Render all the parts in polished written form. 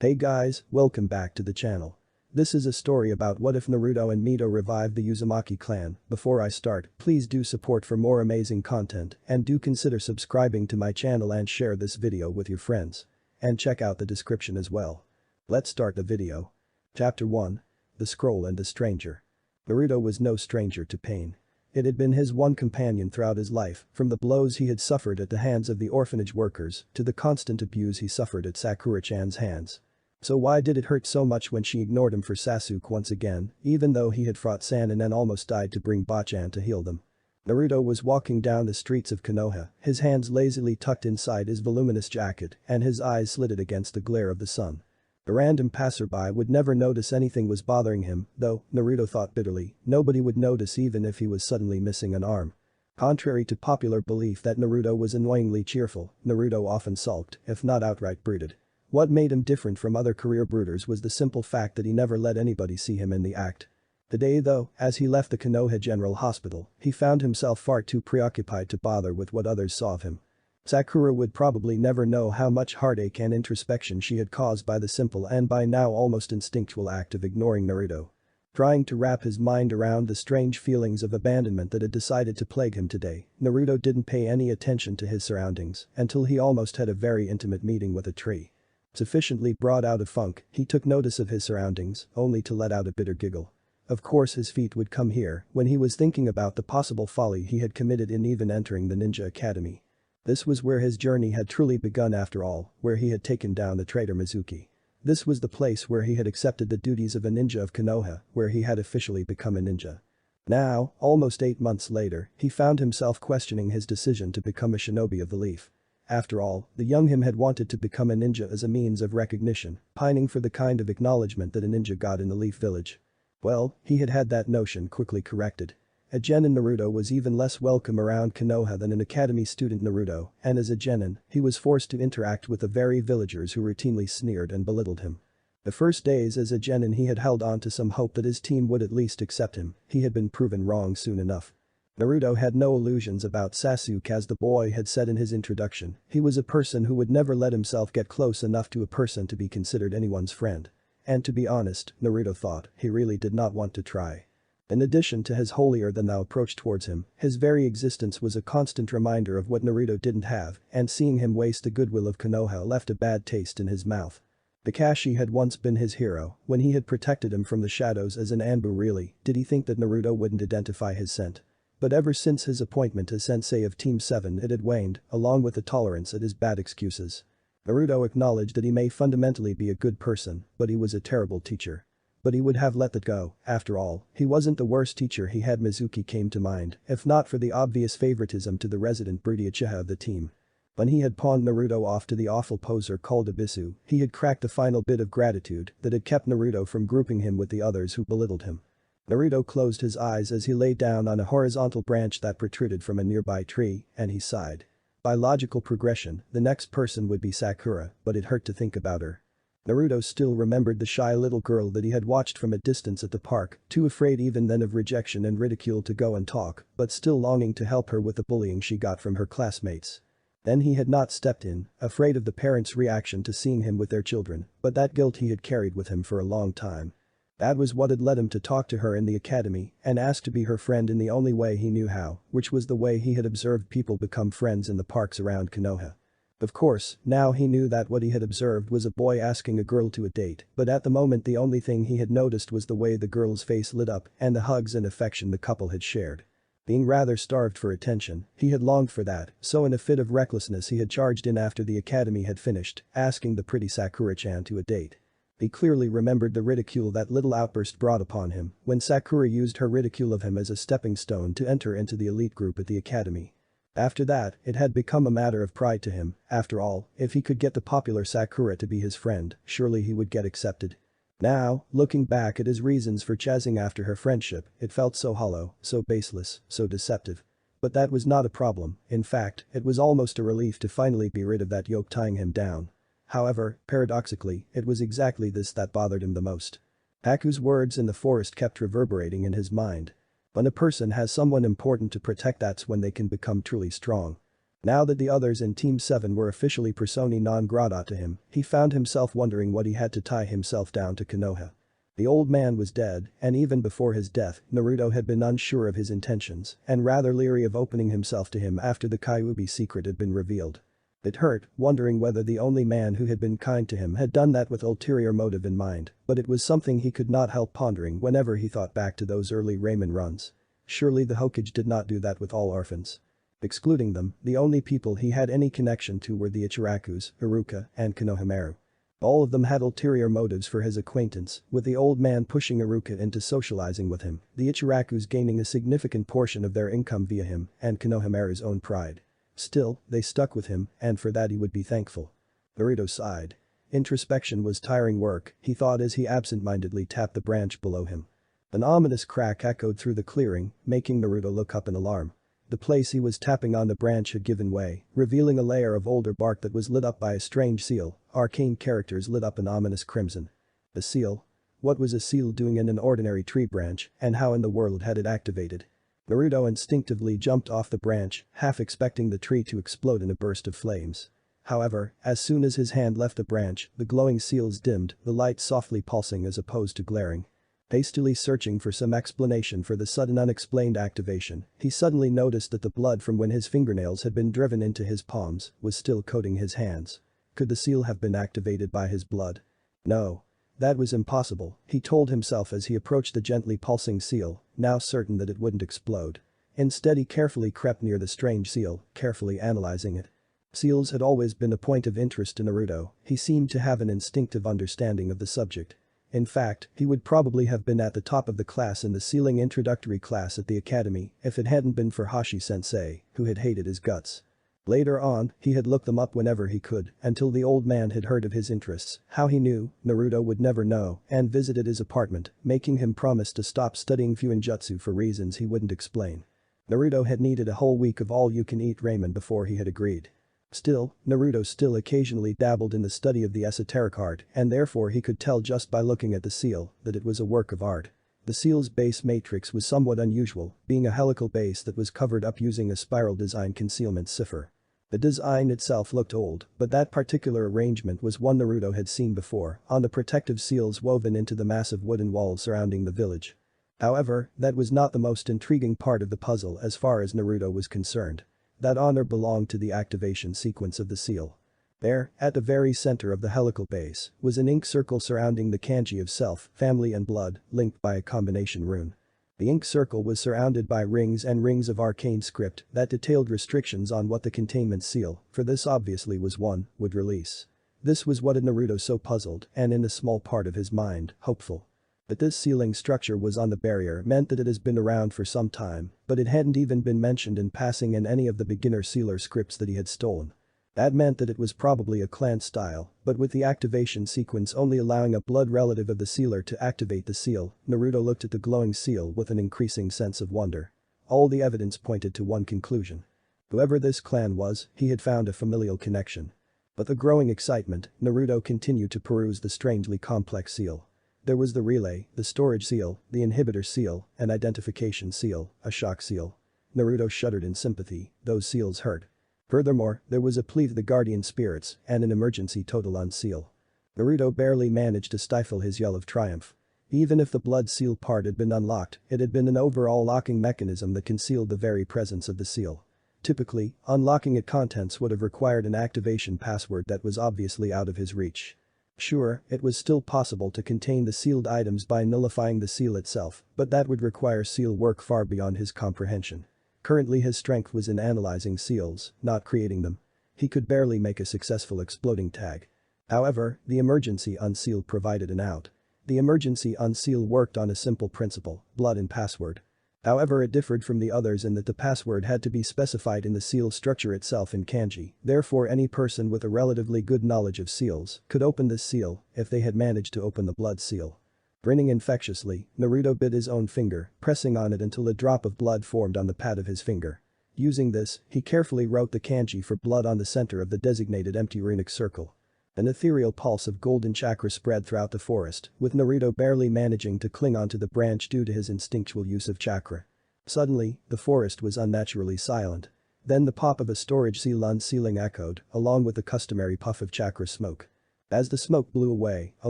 Hey guys, welcome back to the channel. This is a story about what if Naruto and Mito revived the Uzumaki clan. Before I start, please do support for more amazing content and do consider subscribing to my channel and share this video with your friends. And check out the description as well. Let's start the video. Chapter 1. The Scroll and the Stranger. Naruto was no stranger to pain. It had been his one companion throughout his life, from the blows he had suffered at the hands of the orphanage workers to the constant abuse he suffered at Sakura-chan's hands. So why did it hurt so much when she ignored him for Sasuke once again, even though he had fought Sanin and almost died to bring Bachan to heal them? Naruto was walking down the streets of Konoha, his hands lazily tucked inside his voluminous jacket and his eyes slitted against the glare of the sun. A random passerby would never notice anything was bothering him, though, Naruto thought bitterly, nobody would notice even if he was suddenly missing an arm. Contrary to popular belief that Naruto was annoyingly cheerful, Naruto often sulked, if not outright brooded. What made him different from other career brooders was the simple fact that he never let anybody see him in the act. Today though, as he left the Konoha General Hospital, he found himself far too preoccupied to bother with what others saw of him. Sakura would probably never know how much heartache and introspection she had caused by the simple and by now almost instinctual act of ignoring Naruto. Trying to wrap his mind around the strange feelings of abandonment that had decided to plague him today, Naruto didn't pay any attention to his surroundings until he almost had a very intimate meeting with a tree. Sufficiently brought out of funk, he took notice of his surroundings, only to let out a bitter giggle. Of course his feet would come here when he was thinking about the possible folly he had committed in even entering the ninja academy. This was where his journey had truly begun after all, where he had taken down the traitor Mizuki. This was the place where he had accepted the duties of a ninja of Konoha, where he had officially become a ninja. Now, almost 8 months later, he found himself questioning his decision to become a shinobi of the leaf. After all, the young him had wanted to become a ninja as a means of recognition, pining for the kind of acknowledgement that a ninja got in the Leaf Village. Well, he had had that notion quickly corrected. A genin Naruto was even less welcome around Konoha than an academy student Naruto, and as a genin, he was forced to interact with the very villagers who routinely sneered and belittled him. The first days as a genin he had held on to some hope that his team would at least accept him, he had been proven wrong soon enough. Naruto had no illusions about Sasuke as the boy had said in his introduction, he was a person who would never let himself get close enough to a person to be considered anyone's friend. And to be honest, Naruto thought, he really did not want to try. In addition to his holier-than-thou approach towards him, his very existence was a constant reminder of what Naruto didn't have, and seeing him waste the goodwill of Konoha left a bad taste in his mouth. Kakashi had once been his hero, when he had protected him from the shadows as an Anbu. Really, did he think that Naruto wouldn't identify his scent? But ever since his appointment as sensei of Team 7 it had waned, along with the tolerance at his bad excuses. Naruto acknowledged that he may fundamentally be a good person, but he was a terrible teacher. But he would have let that go, after all, he wasn't the worst teacher he had. Mizuki came to mind, if not for the obvious favoritism to the resident broody Uchiha of the team. When he had pawned Naruto off to the awful poser called Abisu, he had cracked the final bit of gratitude that had kept Naruto from grouping him with the others who belittled him. Naruto closed his eyes as he lay down on a horizontal branch that protruded from a nearby tree, and he sighed. By logical progression, the next person would be Sakura, but it hurt to think about her. Naruto still remembered the shy little girl that he had watched from a distance at the park, too afraid even then of rejection and ridicule to go and talk, but still longing to help her with the bullying she got from her classmates. Then he had not stepped in, afraid of the parents' reaction to seeing him with their children, but that guilt he had carried with him for a long time. That was what had led him to talk to her in the academy and ask to be her friend in the only way he knew how, which was the way he had observed people become friends in the parks around Konoha. Of course, now he knew that what he had observed was a boy asking a girl to a date, but at the moment the only thing he had noticed was the way the girl's face lit up and the hugs and affection the couple had shared. Being rather starved for attention, he had longed for that, so in a fit of recklessness he had charged in after the academy had finished, asking the pretty Sakura-chan to a date. He clearly remembered the ridicule that little outburst brought upon him when Sakura used her ridicule of him as a stepping stone to enter into the elite group at the academy. After that, it had become a matter of pride to him, after all, if he could get the popular Sakura to be his friend, surely he would get accepted. Now, looking back at his reasons for chasing after her friendship, it felt so hollow, so baseless, so deceptive. But that was not a problem, in fact, it was almost a relief to finally be rid of that yoke tying him down. However, paradoxically, it was exactly this that bothered him the most. Haku's words in the forest kept reverberating in his mind. When a person has someone important to protect, that's when they can become truly strong. Now that the others in Team 7 were officially persona non grata to him, he found himself wondering what he had to tie himself down to Konoha. The old man was dead, and even before his death, Naruto had been unsure of his intentions and rather leery of opening himself to him after the Kyuubi secret had been revealed. It hurt, wondering whether the only man who had been kind to him had done that with ulterior motive in mind, but it was something he could not help pondering whenever he thought back to those early ramen runs. Surely the Hokage did not do that with all orphans. Excluding them, the only people he had any connection to were the Ichirakus, Iruka, and Konohamaru. All of them had ulterior motives for his acquaintance, with the old man pushing Iruka into socializing with him, the Ichirakus gaining a significant portion of their income via him, and Konohamaru's own pride. Still, they stuck with him, and for that he would be thankful. Naruto sighed. Introspection was tiring work, he thought as he absent-mindedly tapped the branch below him. An ominous crack echoed through the clearing, making Naruto look up in alarm. The place he was tapping on the branch had given way, revealing a layer of older bark that was lit up by a strange seal. Arcane characters lit up an ominous crimson. A seal? What was a seal doing in an ordinary tree branch, and how in the world had it activated? Naruto instinctively jumped off the branch, half expecting the tree to explode in a burst of flames. However, as soon as his hand left the branch, the glowing seals dimmed, the light softly pulsing as opposed to glaring. Hastily searching for some explanation for the sudden unexplained activation, he suddenly noticed that the blood from when his fingernails had been driven into his palms was still coating his hands. Could the seal have been activated by his blood? No. That was impossible, he told himself as he approached the gently pulsing seal, now certain that it wouldn't explode. Instead he carefully crept near the strange seal, carefully analyzing it. Seals had always been a point of interest to Naruto, he seemed to have an instinctive understanding of the subject. In fact, he would probably have been at the top of the class in the sealing introductory class at the academy if it hadn't been for Hashi-sensei, who had hated his guts. Later on, he had looked them up whenever he could, until the old man had heard of his interests. How he knew, Naruto would never know, and visited his apartment, making him promise to stop studying Fuinjutsu for reasons he wouldn't explain. Naruto had needed a whole week of all-you-can-eat ramen before he had agreed. Still, Naruto still occasionally dabbled in the study of the esoteric art, and therefore he could tell just by looking at the seal that it was a work of art. The seal's base matrix was somewhat unusual, being a helical base that was covered up using a spiral design concealment cipher. The design itself looked old, but that particular arrangement was one Naruto had seen before, on the protective seals woven into the massive wooden walls surrounding the village. However, that was not the most intriguing part of the puzzle as far as Naruto was concerned. That honor belonged to the activation sequence of the seal. There, at the very center of the helical base, was an ink circle surrounding the kanji of self, family and blood, linked by a combination rune. The ink circle was surrounded by rings and rings of arcane script that detailed restrictions on what the containment seal, for this obviously was one, would release. This was what had Naruto so puzzled and in a small part of his mind, hopeful. That this sealing structure was on the barrier meant that it has been around for some time, but it hadn't even been mentioned in passing in any of the beginner sealer scripts that he had stolen. That meant that it was probably a clan style, but with the activation sequence only allowing a blood relative of the sealer to activate the seal, Naruto looked at the glowing seal with an increasing sense of wonder. All the evidence pointed to one conclusion. Whoever this clan was, he had found a familial connection. But the growing excitement, Naruto continued to peruse the strangely complex seal. There was the relay, the storage seal, the inhibitor seal, an identification seal, a shock seal. Naruto shuddered in sympathy, those seals hurt. Furthermore, there was a plea to the guardian spirits and an emergency total unseal. Naruto barely managed to stifle his yell of triumph. Even if the blood seal part had been unlocked, it had been an overall locking mechanism that concealed the very presence of the seal. Typically, unlocking its contents would have required an activation password that was obviously out of his reach. Sure, it was still possible to contain the sealed items by nullifying the seal itself, but that would require seal work far beyond his comprehension. Currently his strength was in analyzing seals, not creating them. He could barely make a successful exploding tag. However, the emergency unseal provided an out. The emergency unseal worked on a simple principle, blood and password. However, it differed from the others in that the password had to be specified in the seal structure itself in kanji, therefore any person with a relatively good knowledge of seals could open this seal if they had managed to open the blood seal. Grinning infectiously, Naruto bit his own finger, pressing on it until a drop of blood formed on the pad of his finger. Using this, he carefully wrote the kanji for blood on the center of the designated empty runic circle. An ethereal pulse of golden chakra spread throughout the forest, with Naruto barely managing to cling onto the branch due to his instinctual use of chakra. Suddenly, the forest was unnaturally silent. Then the pop of a storage seal on ceiling echoed, along with the customary puff of chakra smoke. As the smoke blew away, a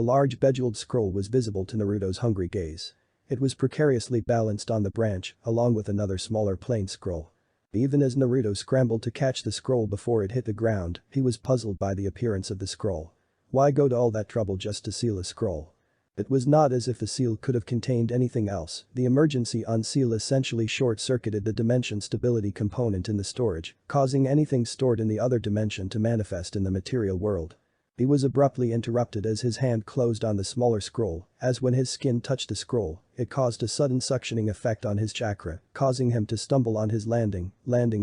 large bejeweled scroll was visible to Naruto's hungry gaze. It was precariously balanced on the branch, along with another smaller plain scroll. Even as Naruto scrambled to catch the scroll before it hit the ground, he was puzzled by the appearance of the scroll. Why go to all that trouble just to seal a scroll? It was not as if the seal could have contained anything else. The emergency unseal essentially short-circuited the dimension stability component in the storage, causing anything stored in the other dimension to manifest in the material world. He was abruptly interrupted as his hand closed on the smaller scroll, as when his skin touched the scroll, it caused a sudden suctioning effect on his chakra, causing him to stumble on his landing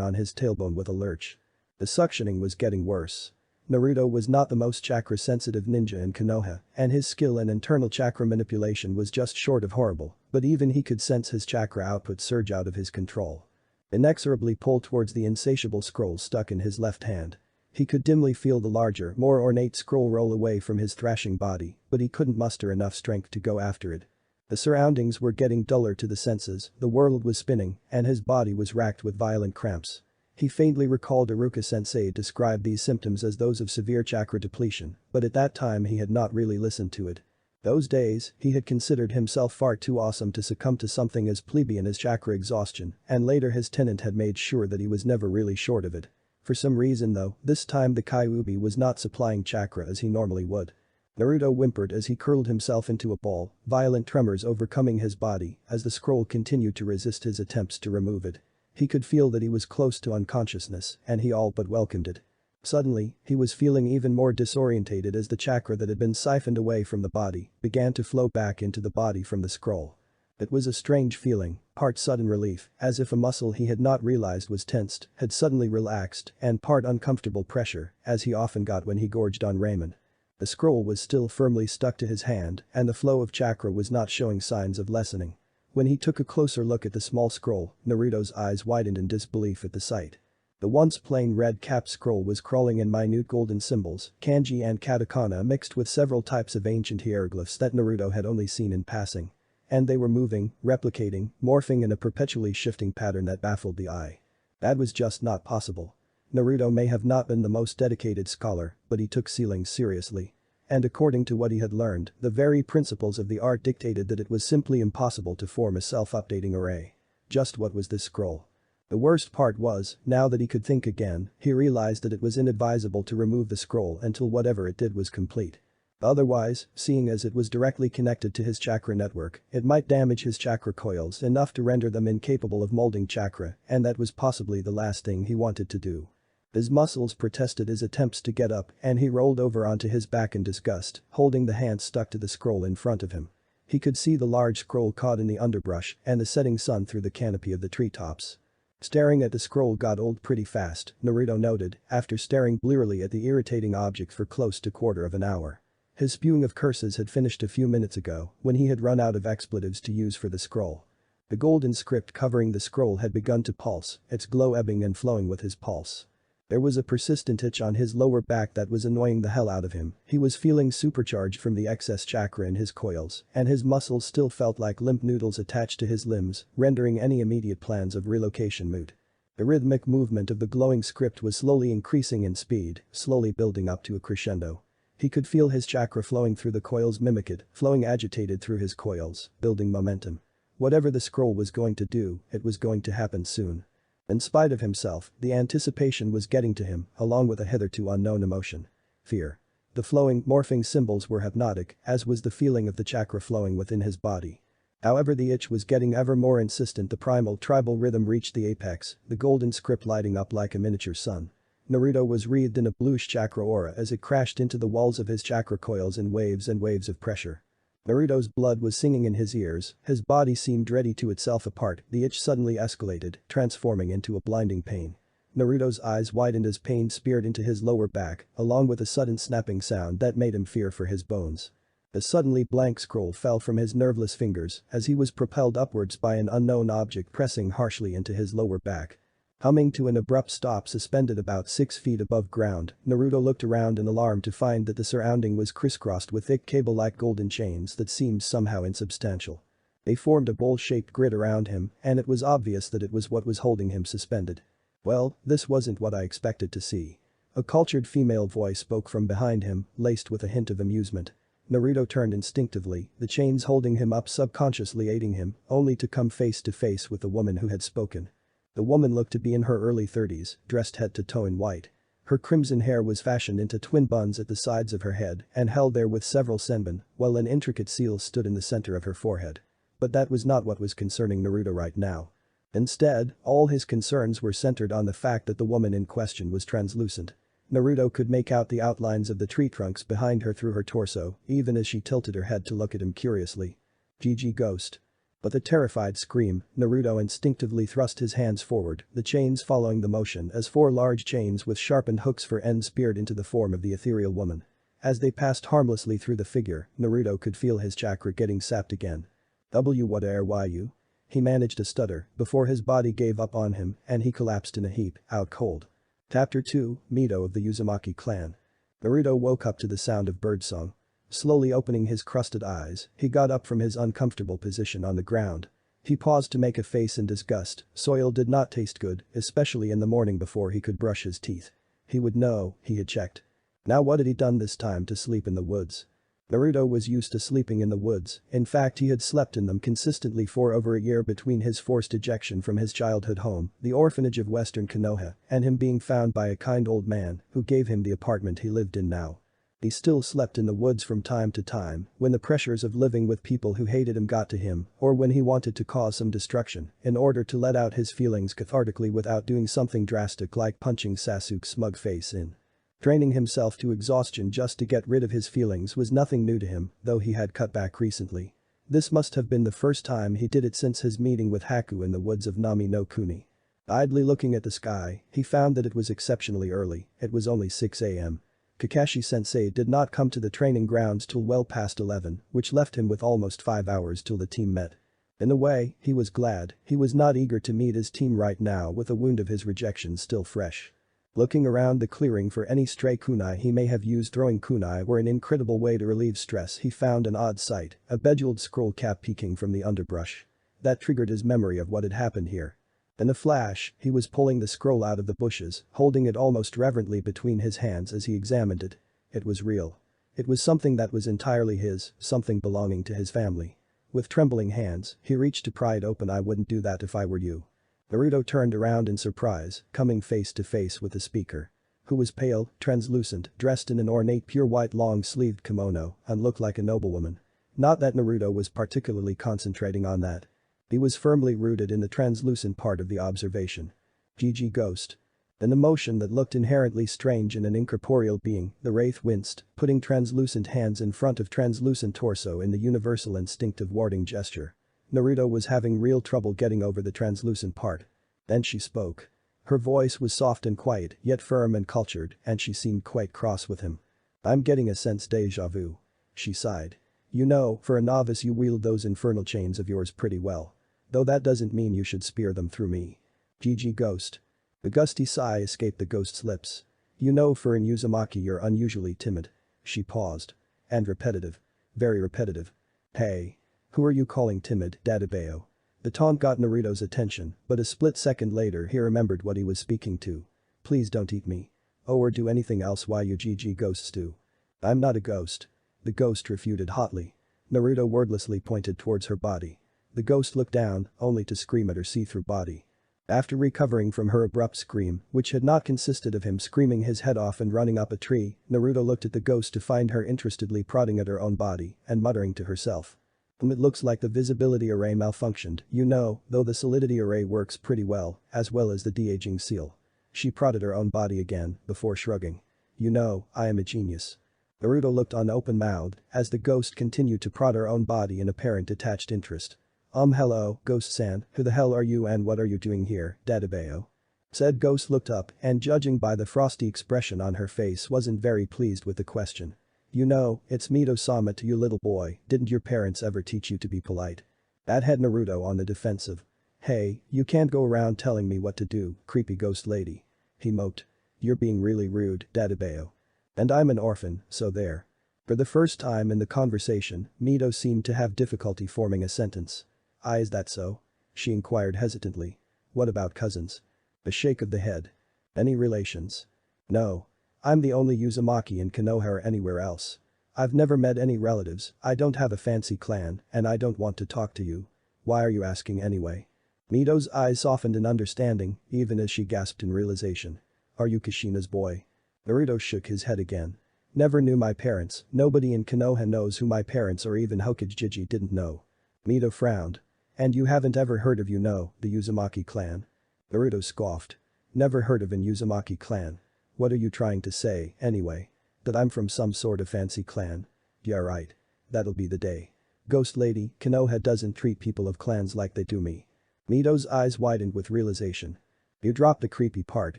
on his tailbone with a lurch. The suctioning was getting worse. Naruto was not the most chakra-sensitive ninja in Konoha, and his skill in internal chakra manipulation was just short of horrible, but even he could sense his chakra output surge out of his control. Inexorably pulled towards the insatiable scroll stuck in his left hand. He could dimly feel the larger, more ornate scroll roll away from his thrashing body, but he couldn't muster enough strength to go after it. The surroundings were getting duller to the senses, the world was spinning, and his body was racked with violent cramps. He faintly recalled Iruka-sensei described these symptoms as those of severe chakra depletion, but at that time he had not really listened to it. Those days, he had considered himself far too awesome to succumb to something as plebeian as chakra exhaustion, and later his tenant had made sure that he was never really short of it. For some reason though, this time the Kyuubi was not supplying chakra as he normally would. Naruto whimpered as he curled himself into a ball, violent tremors overcoming his body as the scroll continued to resist his attempts to remove it. He could feel that he was close to unconsciousness, and he all but welcomed it. Suddenly, he was feeling even more disorientated as the chakra that had been siphoned away from the body began to flow back into the body from the scroll. It was a strange feeling, part sudden relief, as if a muscle he had not realized was tensed had suddenly relaxed, and part uncomfortable pressure, as he often got when he gorged on ramen. The scroll was still firmly stuck to his hand, and the flow of chakra was not showing signs of lessening. When he took a closer look at the small scroll, Naruto's eyes widened in disbelief at the sight. The once plain red-capped scroll was crawling in minute golden symbols, kanji and katakana mixed with several types of ancient hieroglyphs that Naruto had only seen in passing. And they were moving, replicating, morphing in a perpetually shifting pattern that baffled the eye. That was just not possible. Naruto may have not been the most dedicated scholar, but he took sealing seriously. And according to what he had learned, the very principles of the art dictated that it was simply impossible to form a self-updating array. Just what was this scroll? The worst part was, now that he could think again, he realized that it was inadvisable to remove the scroll until whatever it did was complete. Otherwise, seeing as it was directly connected to his chakra network, it might damage his chakra coils enough to render them incapable of molding chakra, and that was possibly the last thing he wanted to do. His muscles protested his attempts to get up, and he rolled over onto his back in disgust, holding the hand stuck to the scroll in front of him. He could see the large scroll caught in the underbrush and the setting sun through the canopy of the treetops. Staring at the scroll got old pretty fast, Naruto noted, after staring blearily at the irritating object for close to quarter of an hour. His spewing of curses had finished a few minutes ago, when he had run out of expletives to use for the scroll. The golden script covering the scroll had begun to pulse, its glow ebbing and flowing with his pulse. There was a persistent itch on his lower back that was annoying the hell out of him. He was feeling supercharged from the excess chakra in his coils, and his muscles still felt like limp noodles attached to his limbs, rendering any immediate plans of relocation moot. The rhythmic movement of the glowing script was slowly increasing in speed, slowly building up to a crescendo. He could feel his chakra flowing through the coils mimic it, flowing agitated through his coils, building momentum. Whatever the scroll was going to do, it was going to happen soon. In spite of himself, the anticipation was getting to him, along with a hitherto unknown emotion. Fear. The flowing, morphing symbols were hypnotic, as was the feeling of the chakra flowing within his body. However, the itch was getting ever more insistent. The primal tribal rhythm reached the apex, the golden script lighting up like a miniature sun. Naruto was wreathed in a bluish chakra aura as it crashed into the walls of his chakra coils in waves and waves of pressure. Naruto's blood was singing in his ears, his body seemed ready to itself apart, the itch suddenly escalated, transforming into a blinding pain. Naruto's eyes widened as pain speared into his lower back, along with a sudden snapping sound that made him fear for his bones. A suddenly blank scroll fell from his nerveless fingers as he was propelled upwards by an unknown object pressing harshly into his lower back. Humming to an abrupt stop suspended about 6 feet above ground, Naruto looked around in alarm to find that the surrounding was crisscrossed with thick cable-like golden chains that seemed somehow insubstantial. They formed a bowl-shaped grid around him, and it was obvious that it was what was holding him suspended. Well, this wasn't what I expected to see. A cultured female voice spoke from behind him, laced with a hint of amusement. Naruto turned instinctively, the chains holding him up subconsciously aiding him, only to come face to face with the woman who had spoken. The woman looked to be in her early 30s, dressed head to toe in white. Her crimson hair was fashioned into twin buns at the sides of her head and held there with several senbon, while an intricate seal stood in the center of her forehead. But that was not what was concerning Naruto right now. Instead, all his concerns were centered on the fact that the woman in question was translucent. Naruto could make out the outlines of the tree trunks behind her through her torso, even as she tilted her head to look at him curiously. GG Ghost. But the terrified scream, Naruto instinctively thrust his hands forward, the chains following the motion as four large chains with sharpened hooks for ends speared into the form of the ethereal woman. As they passed harmlessly through the figure, Naruto could feel his chakra getting sapped again. What are you? He managed to stutter before his body gave up on him and he collapsed in a heap, out cold. Chapter 2, Mito of the Uzumaki clan. Naruto woke up to the sound of birdsong. Slowly opening his crusted eyes, he got up from his uncomfortable position on the ground. He paused to make a face in disgust, soil did not taste good, especially in the morning before he could brush his teeth. He would know, he had checked. Now what had he done this time to sleep in the woods? Naruto was used to sleeping in the woods, in fact he had slept in them consistently for over a year between his forced ejection from his childhood home, the orphanage of Western Konoha, and him being found by a kind old man who gave him the apartment he lived in now. He still slept in the woods from time to time when the pressures of living with people who hated him got to him or when he wanted to cause some destruction in order to let out his feelings cathartically without doing something drastic like punching Sasuke's smug face in. Draining himself to exhaustion just to get rid of his feelings was nothing new to him, though he had cut back recently. This must have been the first time he did it since his meeting with Haku in the woods of Nami no Kuni. Idly looking at the sky, he found that it was exceptionally early, it was only 6 a.m. Kakashi-sensei did not come to the training grounds till well past 11, which left him with almost 5 hours till the team met. In a way, he was glad, he was not eager to meet his team right now with the wound of his rejection still fresh. Looking around the clearing for any stray kunai he may have used throwing kunai were an incredible way to relieve stress he found an odd sight, a bejeweled scroll cap peeking from the underbrush. That triggered his memory of what had happened here. In a flash, he was pulling the scroll out of the bushes, holding it almost reverently between his hands as he examined it. It was real. It was something that was entirely his, something belonging to his family. With trembling hands, he reached to pry it open. I wouldn't do that if I were you. Naruto turned around in surprise, coming face to face with the speaker. Who was pale, translucent, dressed in an ornate pure white long-sleeved kimono, and looked like a noblewoman. Not that Naruto was particularly concentrating on that. He was firmly rooted in the translucent part of the observation. GG Ghost. An emotion that looked inherently strange in an incorporeal being, the wraith winced, putting translucent hands in front of translucent torso in the universal instinctive warding gesture. Naruto was having real trouble getting over the translucent part. Then she spoke. Her voice was soft and quiet, yet firm and cultured, and she seemed quite cross with him. I'm getting a sense déjà vu. She sighed. You know, for a novice you wield those infernal chains of yours pretty well. Though that doesn't mean you should spear them through me. GG Ghost. A gusty sigh escaped the ghost's lips. You know for an Uzumaki you're unusually timid. She paused. And repetitive. Very repetitive. Hey. Who are you calling timid, Dadabeo? The taunt got Naruto's attention, but a split second later he remembered what he was speaking to. Please don't eat me. Oh, or do anything else while you GG ghosts do. I'm not a ghost. The ghost refuted hotly. Naruto wordlessly pointed towards her body. The ghost looked down, only to scream at her see-through body. After recovering from her abrupt scream, which had not consisted of him screaming his head off and running up a tree, Naruto looked at the ghost to find her interestedly prodding at her own body and muttering to herself. It looks like the visibility array malfunctioned, you know, though the solidity array works pretty well as the de-aging seal. She prodded her own body again, before shrugging. You know, I am a genius. Naruto looked on open-mouthed as the ghost continued to prod her own body in apparent detached interest. Hello, Ghost-san, who the hell are you and what are you doing here, Dadabeo? Said ghost looked up and judging by the frosty expression on her face wasn't very pleased with the question. You know, it's Mito-sama to you little boy, didn't your parents ever teach you to be polite? That had Naruto on the defensive. Hey, you can't go around telling me what to do, creepy ghost lady. He moped. You're being really rude, Dadabeo. And I'm an orphan, so there. For the first time in the conversation, Mito seemed to have difficulty forming a sentence. Is that so? She inquired hesitantly. What about cousins? A shake of the head. Any relations? No. I'm the only Uzumaki in Konoha or anywhere else. I've never met any relatives, I don't have a fancy clan, and I don't want to talk to you. Why are you asking anyway? Mito's eyes softened in understanding, even as she gasped in realization. Are you Kushina's boy? Naruto shook his head again. Never knew my parents, nobody in Konoha knows who my parents or even Hokage didn't know. Mito frowned. And you haven't ever heard of the Uzumaki clan? Naruto scoffed. Never heard of an Uzumaki clan. What are you trying to say, anyway? That I'm from some sort of fancy clan? Yeah right. That'll be the day. Ghost lady, Konoha doesn't treat people of clans like they do me. Mito's eyes widened with realization. You dropped the creepy part,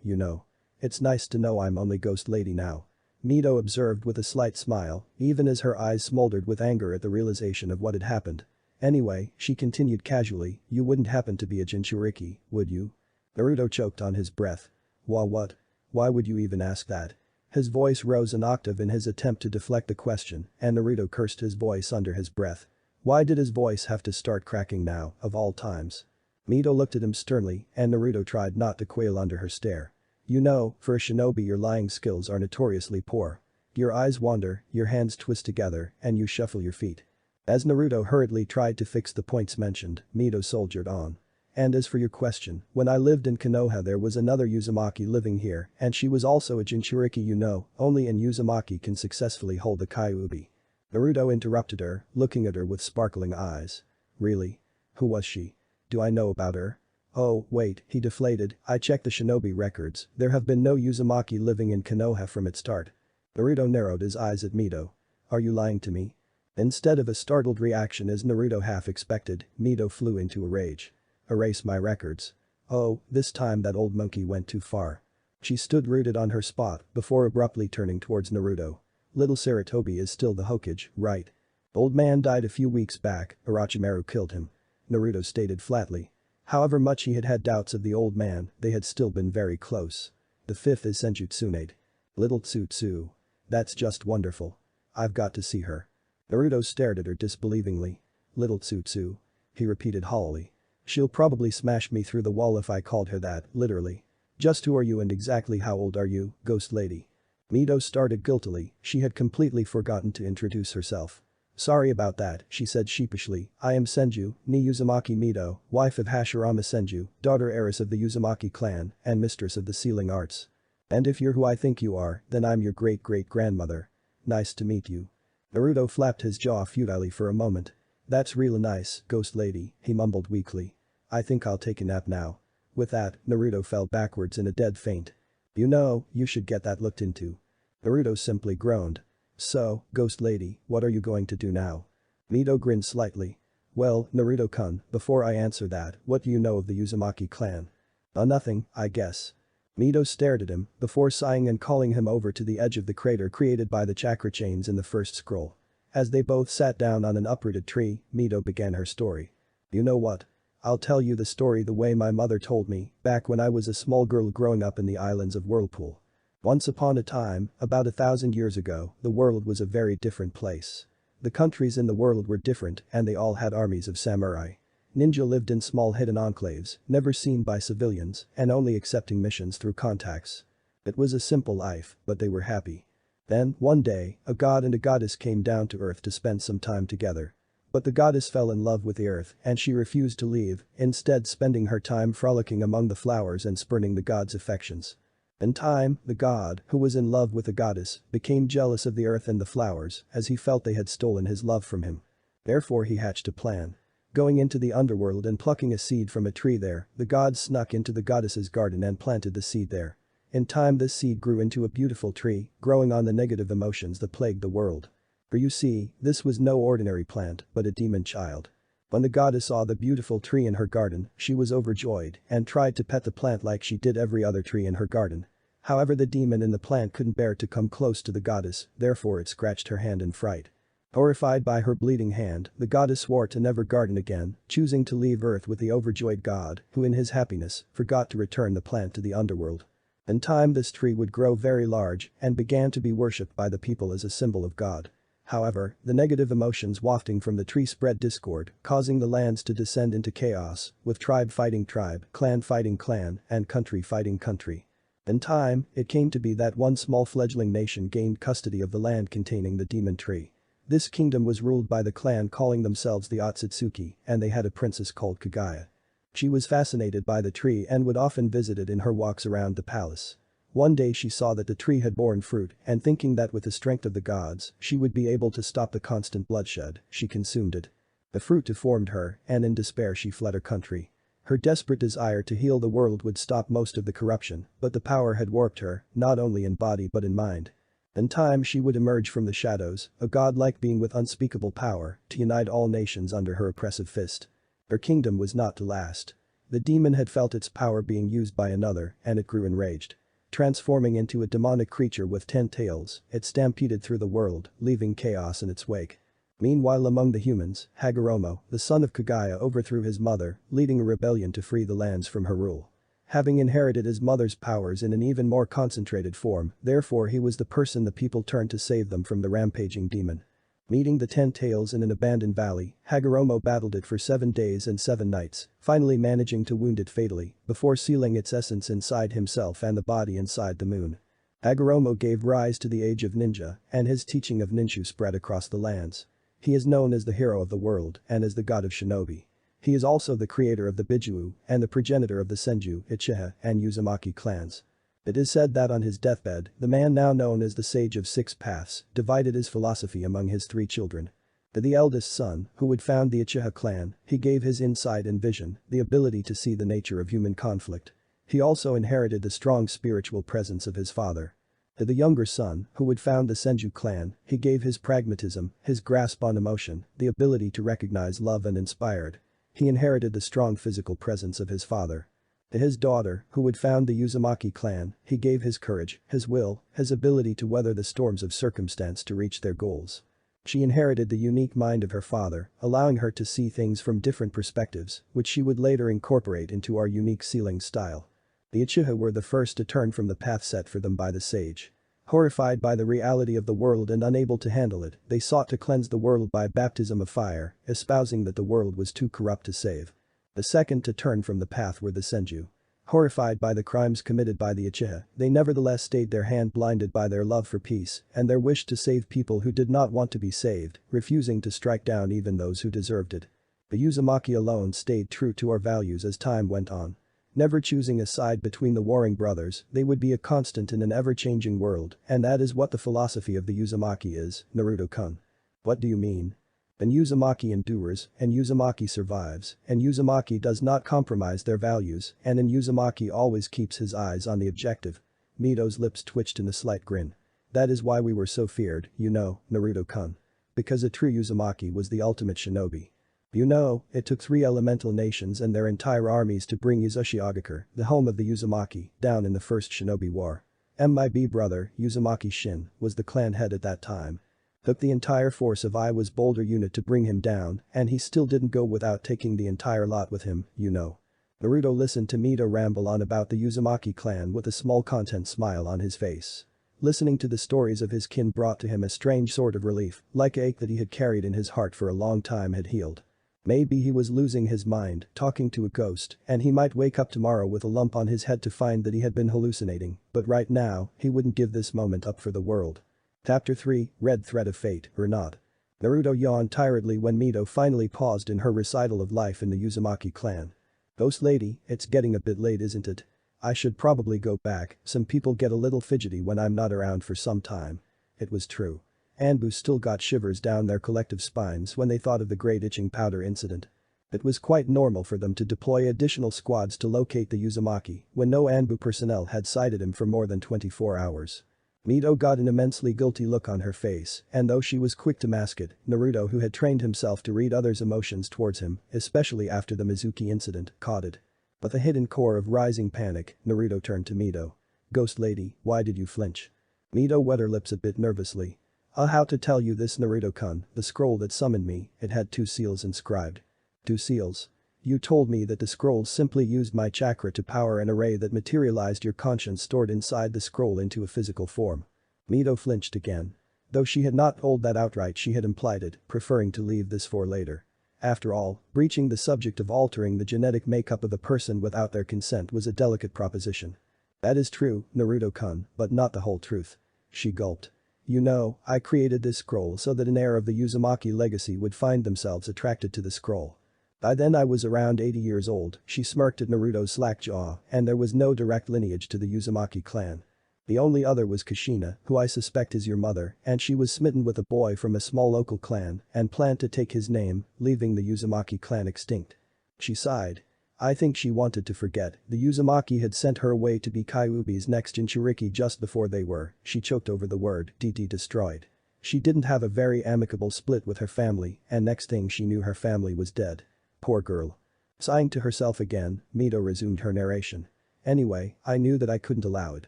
you know. It's nice to know I'm only ghost lady now. Mito observed with a slight smile, even as her eyes smoldered with anger at the realization of what had happened. Anyway, she continued casually, you wouldn't happen to be a Jinchuriki, would you? Naruto choked on his breath. What? Why would you even ask that? His voice rose an octave in his attempt to deflect the question, and Naruto cursed his voice under his breath. Why did his voice have to start cracking now, of all times? Mito looked at him sternly, and Naruto tried not to quail under her stare. You know, for a shinobi your lying skills are notoriously poor. Your eyes wander, your hands twist together, and you shuffle your feet. As Naruto hurriedly tried to fix the points mentioned, Mito soldiered on. And as for your question, when I lived in Konoha there was another Uzumaki living here, and she was also a Jinchuriki only an Uzumaki can successfully hold a Kyuubi. Naruto interrupted her, looking at her with sparkling eyes. Really? Who was she? Do I know about her? Oh, wait, he deflated, I checked the shinobi records, there have been no Uzumaki living in Konoha from its start. Naruto narrowed his eyes at Mito. Are you lying to me? Instead of a startled reaction as Naruto half expected, Mito flew into a rage. Erase my records. Oh, this time that old monkey went too far. She stood rooted on her spot before abruptly turning towards Naruto. Little Sarutobi is still the Hokage, right? Old man died a few weeks back, Orochimaru killed him. Naruto stated flatly. However much he had had doubts of the old man, they had still been very close. The fifth is Senju Tsunade. Little Tsutsu. That's just wonderful. I've got to see her. Naruto stared at her disbelievingly. Little Tsutsu. He repeated hollowly. She'll probably smash me through the wall if I called her that, literally. Just who are you and exactly how old are you, ghost lady? Mito started guiltily, she had completely forgotten to introduce herself. Sorry about that, she said sheepishly, I am Senju, ni Uzumaki Mito, wife of Hashirama Senju, daughter heiress of the Uzumaki clan, and mistress of the sealing arts. And if you're who I think you are, then I'm your great-great-grandmother. Nice to meet you. Naruto flapped his jaw futilely for a moment. That's real nice, ghost lady, he mumbled weakly. I think I'll take a nap now. With that, Naruto fell backwards in a dead faint. You should get that looked into. Naruto simply groaned. So, ghost lady, what are you going to do now? Mito grinned slightly. Well, Naruto-kun, before I answer that, what do you know of the Uzumaki clan? Nothing, I guess. Mito stared at him, before sighing and calling him over to the edge of the crater created by the chakra chains in the first scroll. As they both sat down on an uprooted tree, Mito began her story. You know what? I'll tell you the story the way my mother told me, back when I was a small girl growing up in the islands of Whirlpool. Once upon a time, about 1,000 years ago, the world was a very different place. The countries in the world were different and they all had armies of samurai. Ninja lived in small hidden enclaves, never seen by civilians, and only accepting missions through contacts. It was a simple life, but they were happy. Then, one day, a god and a goddess came down to Earth to spend some time together. But the goddess fell in love with the earth and she refused to leave, instead spending her time frolicking among the flowers and spurning the god's affections. In time, the god, who was in love with the goddess, became jealous of the earth and the flowers as he felt they had stolen his love from him. Therefore he hatched a plan. Going into the underworld and plucking a seed from a tree there, the god snuck into the goddess's garden and planted the seed there. In time this seed grew into a beautiful tree, growing on the negative emotions that plagued the world. For you see, this was no ordinary plant, but a demon child. When the goddess saw the beautiful tree in her garden, she was overjoyed and tried to pet the plant like she did every other tree in her garden. However, the demon in the plant couldn't bear to come close to the goddess, therefore it scratched her hand in fright. Horrified by her bleeding hand, the goddess swore to never garden again, choosing to leave Earth with the overjoyed god, who in his happiness, forgot to return the plant to the underworld. In time this tree would grow very large and began to be worshipped by the people as a symbol of God. However, the negative emotions wafting from the tree spread discord, causing the lands to descend into chaos, with tribe fighting tribe, clan fighting clan, and country fighting country. In time, it came to be that one small fledgling nation gained custody of the land containing the demon tree. This kingdom was ruled by the clan calling themselves the Otsutsuki, and they had a princess called Kagaya. She was fascinated by the tree and would often visit it in her walks around the palace. One day she saw that the tree had borne fruit, and thinking that with the strength of the gods, she would be able to stop the constant bloodshed, she consumed it. The fruit deformed her, and in despair she fled her country. Her desperate desire to heal the world would stop most of the corruption, but the power had warped her, not only in body but in mind. In time she would emerge from the shadows, a godlike being with unspeakable power, to unite all nations under her oppressive fist. Her kingdom was not to last. The demon had felt its power being used by another, and it grew enraged. Transforming into a demonic creature with 10 tails, it stampeded through the world, leaving chaos in its wake. Meanwhile among the humans, Hagoromo, the son of Kagaya overthrew his mother, leading a rebellion to free the lands from her rule. Having inherited his mother's powers in an even more concentrated form, therefore he was the person the people turned to save them from the rampaging demon. Meeting the 10 tails in an abandoned valley, Hagoromo battled it for 7 days and 7 nights, finally managing to wound it fatally, before sealing its essence inside himself and the body inside the moon. Hagoromo gave rise to the age of ninja, and his teaching of ninjutsu spread across the lands. He is known as the hero of the world and as the god of shinobi. He is also the creator of the Bijuu and the progenitor of the Senju, Uchiha, and Uzumaki clans. It is said that on his deathbed, the man now known as the Sage of Six Paths divided his philosophy among his 3 children. To the eldest son, who would found the Uchiha clan, he gave his insight and vision, the ability to see the nature of human conflict. He also inherited the strong spiritual presence of his father. To the younger son, who would found the Senju clan, he gave his pragmatism, his grasp on emotion, the ability to recognize love and inspired. He inherited the strong physical presence of his father. To his daughter, who would found the Uzumaki clan, he gave his courage, his will, his ability to weather the storms of circumstance to reach their goals. She inherited the unique mind of her father, allowing her to see things from different perspectives, which she would later incorporate into our unique sealing style. The Uchiha were the first to turn from the path set for them by the sage. Horrified by the reality of the world and unable to handle it, they sought to cleanse the world by baptism of fire, espousing that the world was too corrupt to save. The second to turn from the path were the Senju. Horrified by the crimes committed by the Uchiha, they nevertheless stayed their hand blinded by their love for peace and their wish to save people who did not want to be saved, refusing to strike down even those who deserved it. The Uzumaki alone stayed true to our values as time went on. Never choosing a side between the warring brothers, they would be a constant in an ever-changing world, and that is what the philosophy of the Uzumaki is, Naruto-kun. What do you mean? An Uzumaki endures, and Uzumaki survives, and Uzumaki does not compromise their values, and an Uzumaki always keeps his eyes on the objective. Mito's lips twitched in a slight grin. That is why we were so feared, you know, Naruto-kun. Because a true Uzumaki was the ultimate shinobi. You know, it took 3 elemental nations and their entire armies to bring Uzushiogakure, the home of the Uzumaki, down in the first shinobi war. My brother, Uzumaki Shin, was the clan head at that time. Took the entire force of Iwa's Boulder unit to bring him down, and he still didn't go without taking the entire lot with him, you know. Naruto listened to Mito ramble on about the Uzumaki clan with a small content smile on his face. Listening to the stories of his kin brought to him a strange sort of relief, like ache that he had carried in his heart for a long time had healed. Maybe he was losing his mind, talking to a ghost, and he might wake up tomorrow with a lump on his head to find that he had been hallucinating, but right now, he wouldn't give this moment up for the world. Chapter 3, Red Thread of Fate, or Not. Naruto yawned tiredly when Mito finally paused in her recital of life in the Uzumaki clan. Ghost lady, it's getting a bit late isn't it? I should probably go back, some people get a little fidgety when I'm not around for some time. It was true. Anbu still got shivers down their collective spines when they thought of the great itching powder incident. It was quite normal for them to deploy additional squads to locate the Uzumaki when no Anbu personnel had sighted him for more than 24 hours. Mito got an immensely guilty look on her face, and though she was quick to mask it, Naruto, who had trained himself to read others' emotions towards him, especially after the Mizuki incident, caught it. With a hidden core of rising panic, Naruto turned to Mito. Ghost lady, why did you flinch? Mito wet her lips a bit nervously. How to tell you this Naruto-kun, the scroll that summoned me, it had 2 seals inscribed. 2 seals? You told me that the scroll simply used my chakra to power an array that materialized your conscience stored inside the scroll into a physical form. Mito flinched again. Though she had not told that outright, she had implied it, preferring to leave this for later. After all, breaching the subject of altering the genetic makeup of a person without their consent was a delicate proposition. That is true, Naruto-kun, but not the whole truth. She gulped. You know, I created this scroll so that an heir of the Uzumaki legacy would find themselves attracted to the scroll. By then I was around 80 years old, she smirked at Naruto's slack jaw, and there was no direct lineage to the Uzumaki clan. The only other was Kushina, who I suspect is your mother, and she was smitten with a boy from a small local clan and planned to take his name, leaving the Uzumaki clan extinct. She sighed. I think she wanted to forget, the Uzumaki had sent her away to be Kyuubi's next Jinchuriki just before they were, she choked over the word, destroyed. She didn't have a very amicable split with her family, and next thing she knew her family was dead. Poor girl. Sighing to herself again, Mito resumed her narration. Anyway, I knew that I couldn't allow it,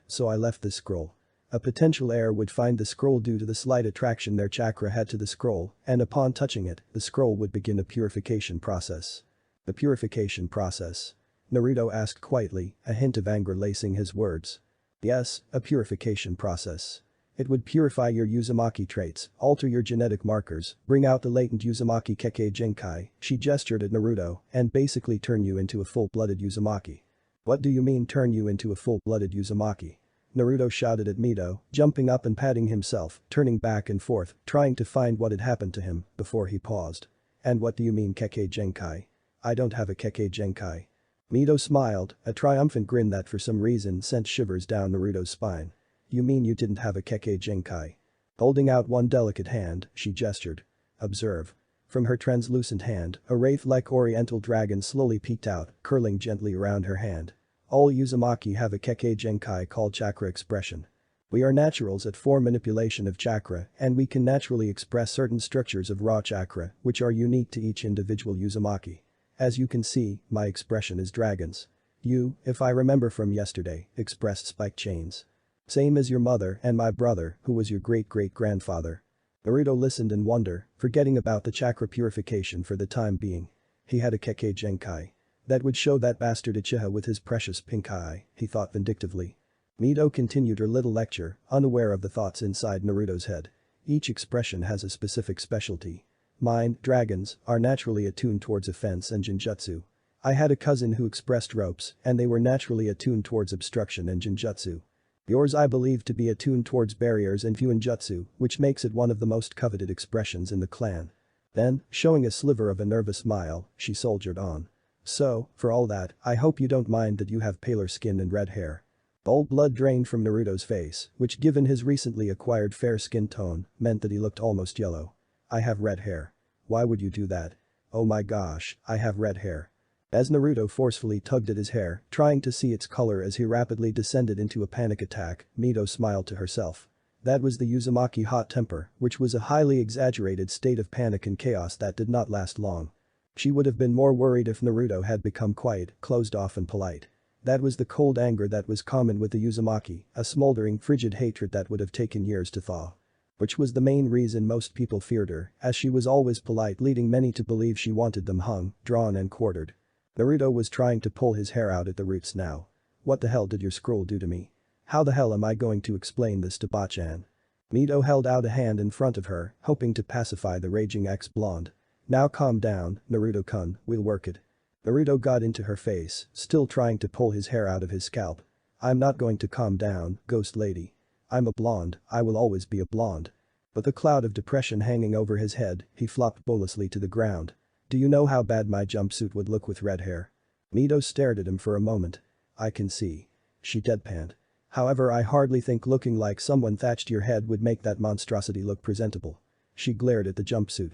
so I left this scroll. A potential heir would find the scroll due to the slight attraction their chakra had to the scroll, and upon touching it, the scroll would begin a purification process. The purification process? Naruto asked quietly, a hint of anger lacing his words. Yes, a purification process. It would purify your Uzumaki traits, alter your genetic markers, bring out the latent Uzumaki Kekkei Genkai, she gestured at Naruto, and basically turn you into a full-blooded Uzumaki. What do you mean turn you into a full-blooded Uzumaki? Naruto shouted at Mito, jumping up and patting himself, turning back and forth, trying to find what had happened to him, before he paused. And what do you mean Kekkei Genkai? I don't have a Kekkei Genkai. Mito smiled, a triumphant grin that for some reason sent shivers down Naruto's spine. You mean you didn't have a Kekkei Genkai? Holding out one delicate hand, she gestured. Observe. From her translucent hand, a wraith-like oriental dragon slowly peeked out, curling gently around her hand. All Uzumaki have a Kekkei Genkai called chakra expression. We are naturals at form manipulation of chakra, and we can naturally express certain structures of raw chakra, which are unique to each individual Uzumaki. As you can see, my expression is dragons. You, if I remember from yesterday, expressed spike chains. Same as your mother and my brother, who was your great-great-grandfather. Naruto listened in wonder, forgetting about the chakra purification for the time being. He had a Kekkei Genkai. That would show that bastard Uchiha with his precious pink eye, he thought vindictively. Mito continued her little lecture, unaware of the thoughts inside Naruto's head. Each expression has a specific specialty. Mine, dragons, are naturally attuned towards offense and genjutsu. I had a cousin who expressed ropes, and they were naturally attuned towards obstruction and genjutsu. Yours I believe to be attuned towards barriers and fuinjutsu, which makes it one of the most coveted expressions in the clan. Then, showing a sliver of a nervous smile, she soldiered on. So, for all that, I hope you don't mind that you have paler skin and red hair. Bold blood drained from Naruto's face, which given his recently acquired fair skin tone, meant that he looked almost yellow. I have red hair. Why would you do that? Oh my gosh, I have red hair. As Naruto forcefully tugged at his hair, trying to see its color as he rapidly descended into a panic attack, Mito smiled to herself. That was the Uzumaki hot temper, which was a highly exaggerated state of panic and chaos that did not last long. She would have been more worried if Naruto had become quiet, closed off and polite. That was the cold anger that was common with the Uzumaki, a smoldering, frigid hatred that would have taken years to thaw. Which was the main reason most people feared her, as she was always polite, leading many to believe she wanted them hung, drawn and quartered. Naruto was trying to pull his hair out at the roots now. What the hell did your scroll do to me? How the hell am I going to explain this to Bachan? Mito held out a hand in front of her, hoping to pacify the raging ex-blonde. Now calm down, Naruto-kun, we'll work it. Naruto got into her face, still trying to pull his hair out of his scalp. I'm not going to calm down, ghost lady. I'm a blonde, I will always be a blonde. With a cloud of depression hanging over his head, he flopped bowlessly to the ground. Do you know how bad my jumpsuit would look with red hair? Mito stared at him for a moment. I can see. She deadpanned. However, I hardly think looking like someone thatched your head would make that monstrosity look presentable. She glared at the jumpsuit.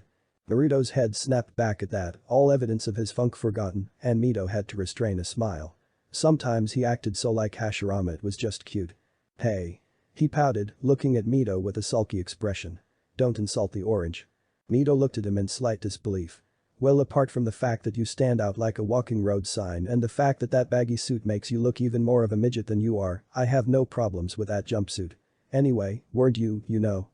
Naruto's head snapped back at that, all evidence of his funk forgotten, and Mito had to restrain a smile. Sometimes he acted so like Hashirama it was just cute. Hey. He pouted, looking at Mito with a sulky expression. Don't insult the orange. Mito looked at him in slight disbelief. Well, apart from the fact that you stand out like a walking road sign and the fact that that baggy suit makes you look even more of a midget than you are, I have no problems with that jumpsuit. Anyway, weren't you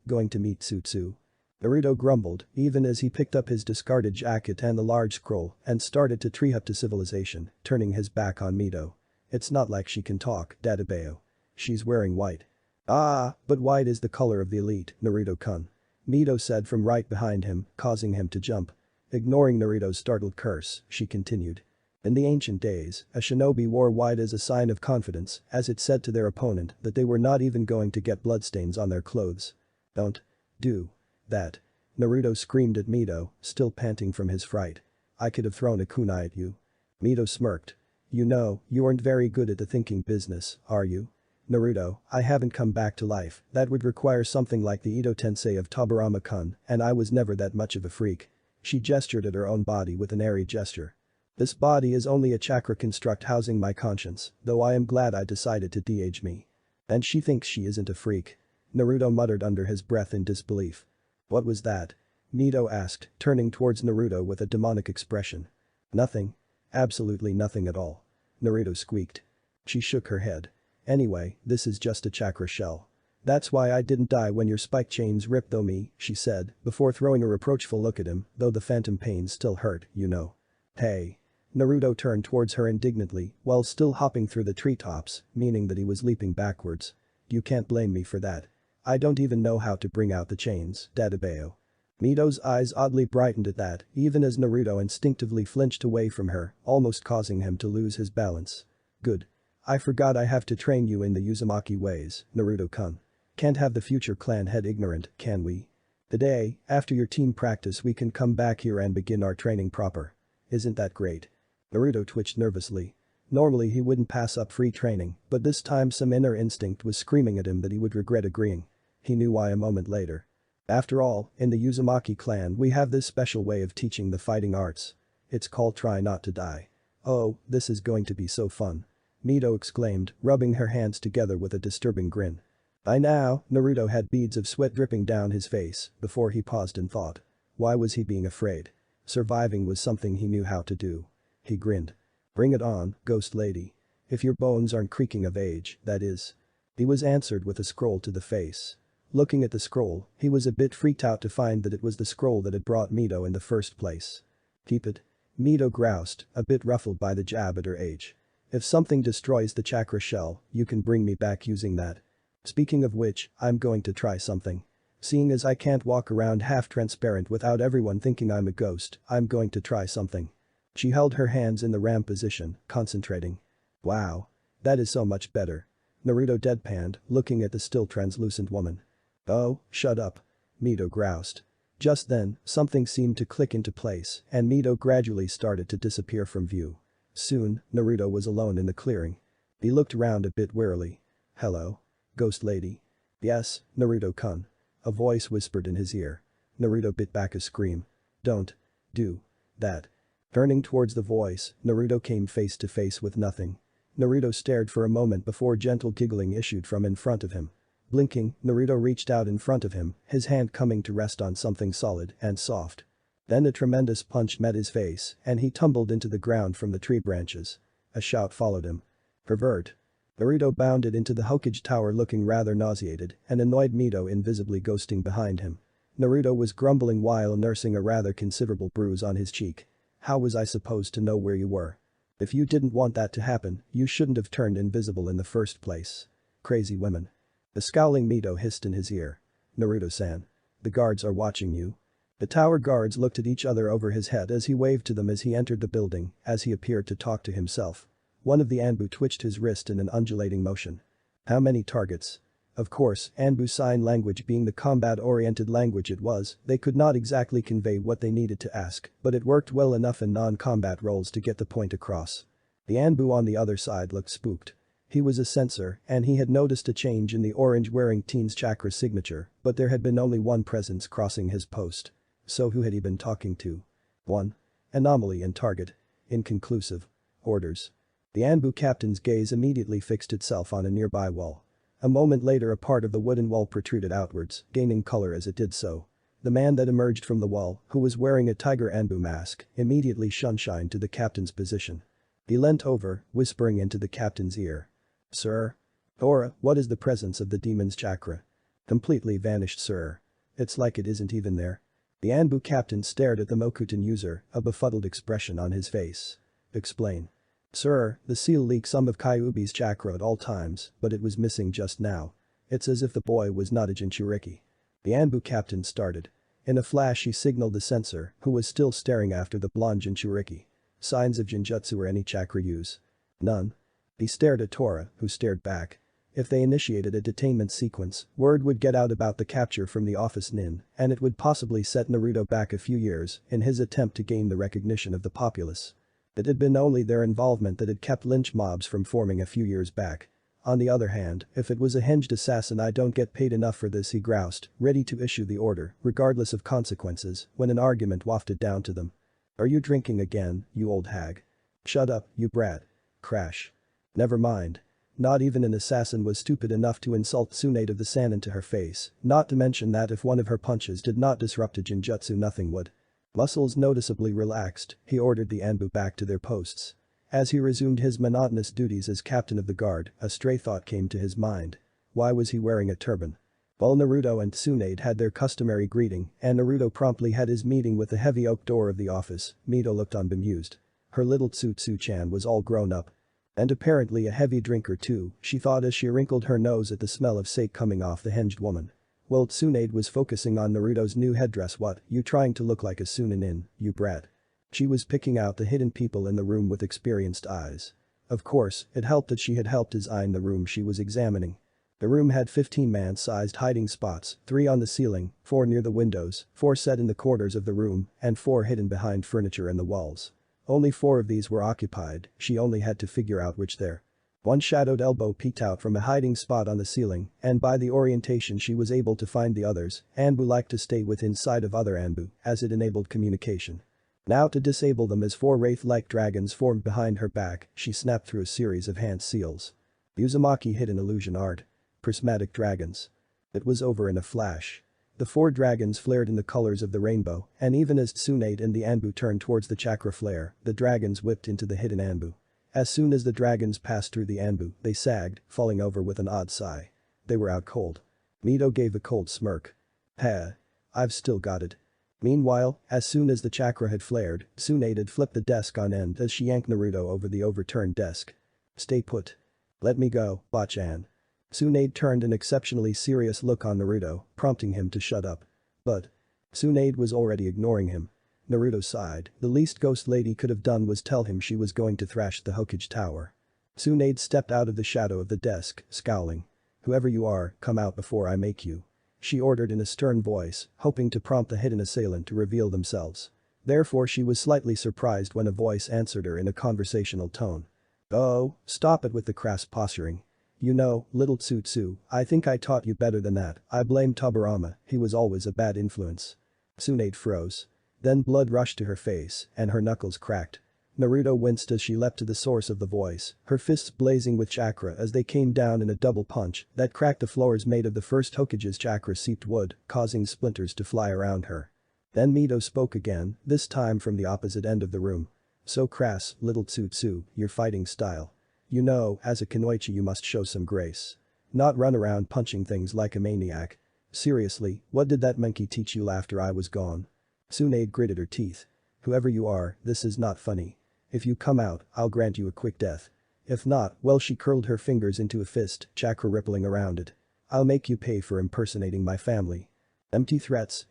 going to meet Tsutsu? Naruto grumbled, even as he picked up his discarded jacket and the large scroll and started to tree up to civilization, turning his back on Mito. It's not like she can talk, Dadabeo. She's wearing white. Ah, but white is the color of the elite, Naruto-kun. Mito said from right behind him, causing him to jump. Ignoring Naruto's startled curse, she continued. In the ancient days, a shinobi wore white as a sign of confidence, as it said to their opponent that they were not even going to get bloodstains on their clothes. Don't do that. Naruto screamed at Mito, still panting from his fright. I could have thrown a kunai at you. Mito smirked. You know, you aren't very good at the thinking business, are you? Naruto, I haven't come back to life, that would require something like the Ito Tensei of Tobirama-kun, and I was never that much of a freak. She gestured at her own body with an airy gesture. This body is only a chakra construct housing my conscience, though I am glad I decided to de-age me. And she thinks she isn't a freak. Naruto muttered under his breath in disbelief. What was that? Mito asked, turning towards Naruto with a demonic expression. Nothing. Absolutely nothing at all. Naruto squeaked. She shook her head. Anyway, this is just a chakra shell. That's why I didn't die when your spike chains ripped though me, she said, before throwing a reproachful look at him, though the phantom pains still hurt, you know. Hey. Naruto turned towards her indignantly, while still hopping through the treetops, meaning that he was leaping backwards. You can't blame me for that. I don't even know how to bring out the chains, Dadabeo. Mito's eyes oddly brightened at that, even as Naruto instinctively flinched away from her, almost causing him to lose his balance. Good. I forgot I have to train you in the Uzumaki ways, Naruto-kun. Can't have the future clan head ignorant, can we? Today, after your team practice we can come back here and begin our training proper. Isn't that great? Naruto twitched nervously. Normally he wouldn't pass up free training, but this time some inner instinct was screaming at him that he would regret agreeing. He knew why a moment later. After all, in the Uzumaki clan we have this special way of teaching the fighting arts. It's called try not to die. Oh, this is going to be so fun. Mito exclaimed, rubbing her hands together with a disturbing grin. By now, Naruto had beads of sweat dripping down his face before he paused in thought. Why was he being afraid? Surviving was something he knew how to do. He grinned. Bring it on, ghost lady. If your bones aren't creaking of age, that is. He was answered with a scroll to the face. Looking at the scroll, he was a bit freaked out to find that it was the scroll that had brought Mito in the first place. Keep it. Mito groused, a bit ruffled by the jab at her age. If something destroys the chakra shell, you can bring me back using that. Speaking of which, I'm going to try something. Seeing as I can't walk around half transparent without everyone thinking I'm a ghost, I'm going to try something. She held her hands in the ram position, concentrating. Wow. That is so much better. Naruto deadpanned, looking at the still translucent woman. Oh, shut up. Mito groused. Just then, something seemed to click into place, and Mito gradually started to disappear from view. Soon, Naruto was alone in the clearing. He looked around a bit wearily. Hello? Ghost lady? Yes, Naruto-kun. A voice whispered in his ear. Naruto bit back a scream. Don't do that. Turning towards the voice, Naruto came face to face with nothing. Naruto stared for a moment before gentle giggling issued from in front of him. Blinking, Naruto reached out in front of him, his hand coming to rest on something solid and soft. Then a tremendous punch met his face and he tumbled into the ground from the tree branches. A shout followed him. Pervert. Naruto bounded into the Hokage tower looking rather nauseated and annoyed Mito invisibly ghosting behind him. Naruto was grumbling while nursing a rather considerable bruise on his cheek. How was I supposed to know where you were? If you didn't want that to happen, you shouldn't have turned invisible in the first place. Crazy women. The scowling Mito hissed in his ear. Naruto-san. The guards are watching you. The tower guards looked at each other over his head as he waved to them as he entered the building, as he appeared to talk to himself. One of the Anbu twitched his wrist in an undulating motion. How many targets? Of course, Anbu sign language being the combat-oriented language it was, they could not exactly convey what they needed to ask, but it worked well enough in non-combat roles to get the point across. The Anbu on the other side looked spooked. He was a censor, and he had noticed a change in the orange-wearing teen's chakra signature, but there had been only one presence crossing his post. So who had he been talking to? 1. Anomaly in target. Inconclusive. Orders. The Anbu captain's gaze immediately fixed itself on a nearby wall. A moment later a part of the wooden wall protruded outwards, gaining color as it did so. The man that emerged from the wall, who was wearing a tiger Anbu mask, immediately shone to the captain's position. He leant over, whispering into the captain's ear. Sir? Aura, what is the presence of the demon's chakra? Completely vanished, sir. It's like it isn't even there. The Anbu captain stared at the Mokuton user, a befuddled expression on his face. Explain. Sir, the seal leaks some of Kyuubi's chakra at all times, but it was missing just now. It's as if the boy was not a Jinchuriki. The Anbu captain started. In a flash he signaled the censor, who was still staring after the blonde Jinchuriki. Signs of Jinjutsu or any chakra use? None. He stared at Tora, who stared back. If they initiated a detainment sequence, word would get out about the capture from the office Nin, and it would possibly set Naruto back a few years in his attempt to gain the recognition of the populace. It had been only their involvement that had kept lynch mobs from forming a few years back. On the other hand, if it was a hinged assassin, I don't get paid enough for this, he groused, ready to issue the order, regardless of consequences, when an argument wafted down to them. Are you drinking again, you old hag? Shut up, you brat. Crash. Never mind. Not even an assassin was stupid enough to insult Tsunade of the Sannin to her face, not to mention that if one of her punches did not disrupt a Jinjutsu, nothing would. Muscles noticeably relaxed, he ordered the Anbu back to their posts. As he resumed his monotonous duties as captain of the guard, a stray thought came to his mind. Why was he wearing a turban? While Naruto and Tsunade had their customary greeting, and Naruto promptly had his meeting with the heavy oak door of the office, Mito looked on bemused. Her little Tsutsu-chan was all grown up. And apparently a heavy drinker too, she thought as she wrinkled her nose at the smell of sake coming off the hinged woman. While Tsunade was focusing on Naruto's new headdress. What, you trying to look like a Sunanin, you brat? She was picking out the hidden people in the room with experienced eyes. Of course, it helped that she had helped design the room she was examining. The room had 15 man-sized hiding spots, 3 on the ceiling, 4 near the windows, 4 set in the corners of the room, and 4 hidden behind furniture and the walls. Only 4 of these were occupied, she only had to figure out which there. One shadowed elbow peeked out from a hiding spot on the ceiling, and by the orientation she was able to find the others. Anbu liked to stay within sight of other Anbu, as it enabled communication. Now to disable them as 4 wraith-like dragons formed behind her back, she snapped through a series of hand seals. Uzumaki hidden illusion art. Prismatic dragons. It was over in a flash. The 4 dragons flared in the colors of the rainbow, and even as Tsunade and the Anbu turned towards the chakra flare, the dragons whipped into the hidden Anbu. As soon as the dragons passed through the Anbu, they sagged, falling over with an odd sigh. They were out cold. Mito gave a cold smirk. I've still got it. Meanwhile, as soon as the chakra had flared, Tsunade had flipped the desk on end as she yanked Naruto over the overturned desk. Stay put. Let me go, Bachan. Tsunade turned an exceptionally serious look on Naruto, prompting him to shut up. But Tsunade was already ignoring him. Naruto sighed, the least Ghost Lady could have done was tell him she was going to thrash the Hokage Tower. Tsunade stepped out of the shadow of the desk, scowling. Whoever you are, come out before I make you. She ordered in a stern voice, hoping to prompt the hidden assailant to reveal themselves. Therefore she was slightly surprised when a voice answered her in a conversational tone. Oh, stop it with the crass posturing. You know, little Tsutsu, I think I taught you better than that. I blame Tobirama, he was always a bad influence. Tsunade froze. Then blood rushed to her face, and her knuckles cracked. Naruto winced as she leapt to the source of the voice, her fists blazing with chakra as they came down in a double punch that cracked the floors made of the first Hokage's chakra-seeped wood, causing splinters to fly around her. Then Mito spoke again, this time from the opposite end of the room. So crass, little Tsutsu, your fighting style. You know, as a Kunoichi you must show some grace. Not run around punching things like a maniac. Seriously, what did that monkey teach you after I was gone? Tsunade gritted her teeth. Whoever you are, this is not funny. If you come out, I'll grant you a quick death. If not, well, she curled her fingers into a fist, chakra rippling around it. I'll make you pay for impersonating my family. Empty threats,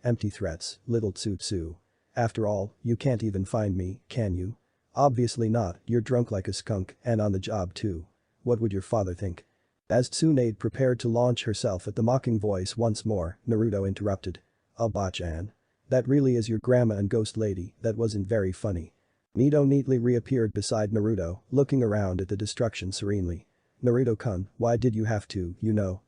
little Tsutsu. After all, you can't even find me, can you? Obviously not, you're drunk like a skunk and on the job too. What would your father think? As Tsunade prepared to launch herself at the mocking voice once more, Naruto interrupted. Oh Bachan. That really is your grandma and ghost lady, that wasn't very funny. Mito neatly reappeared beside Naruto, looking around at the destruction serenely. Naruto-kun, why did you have to,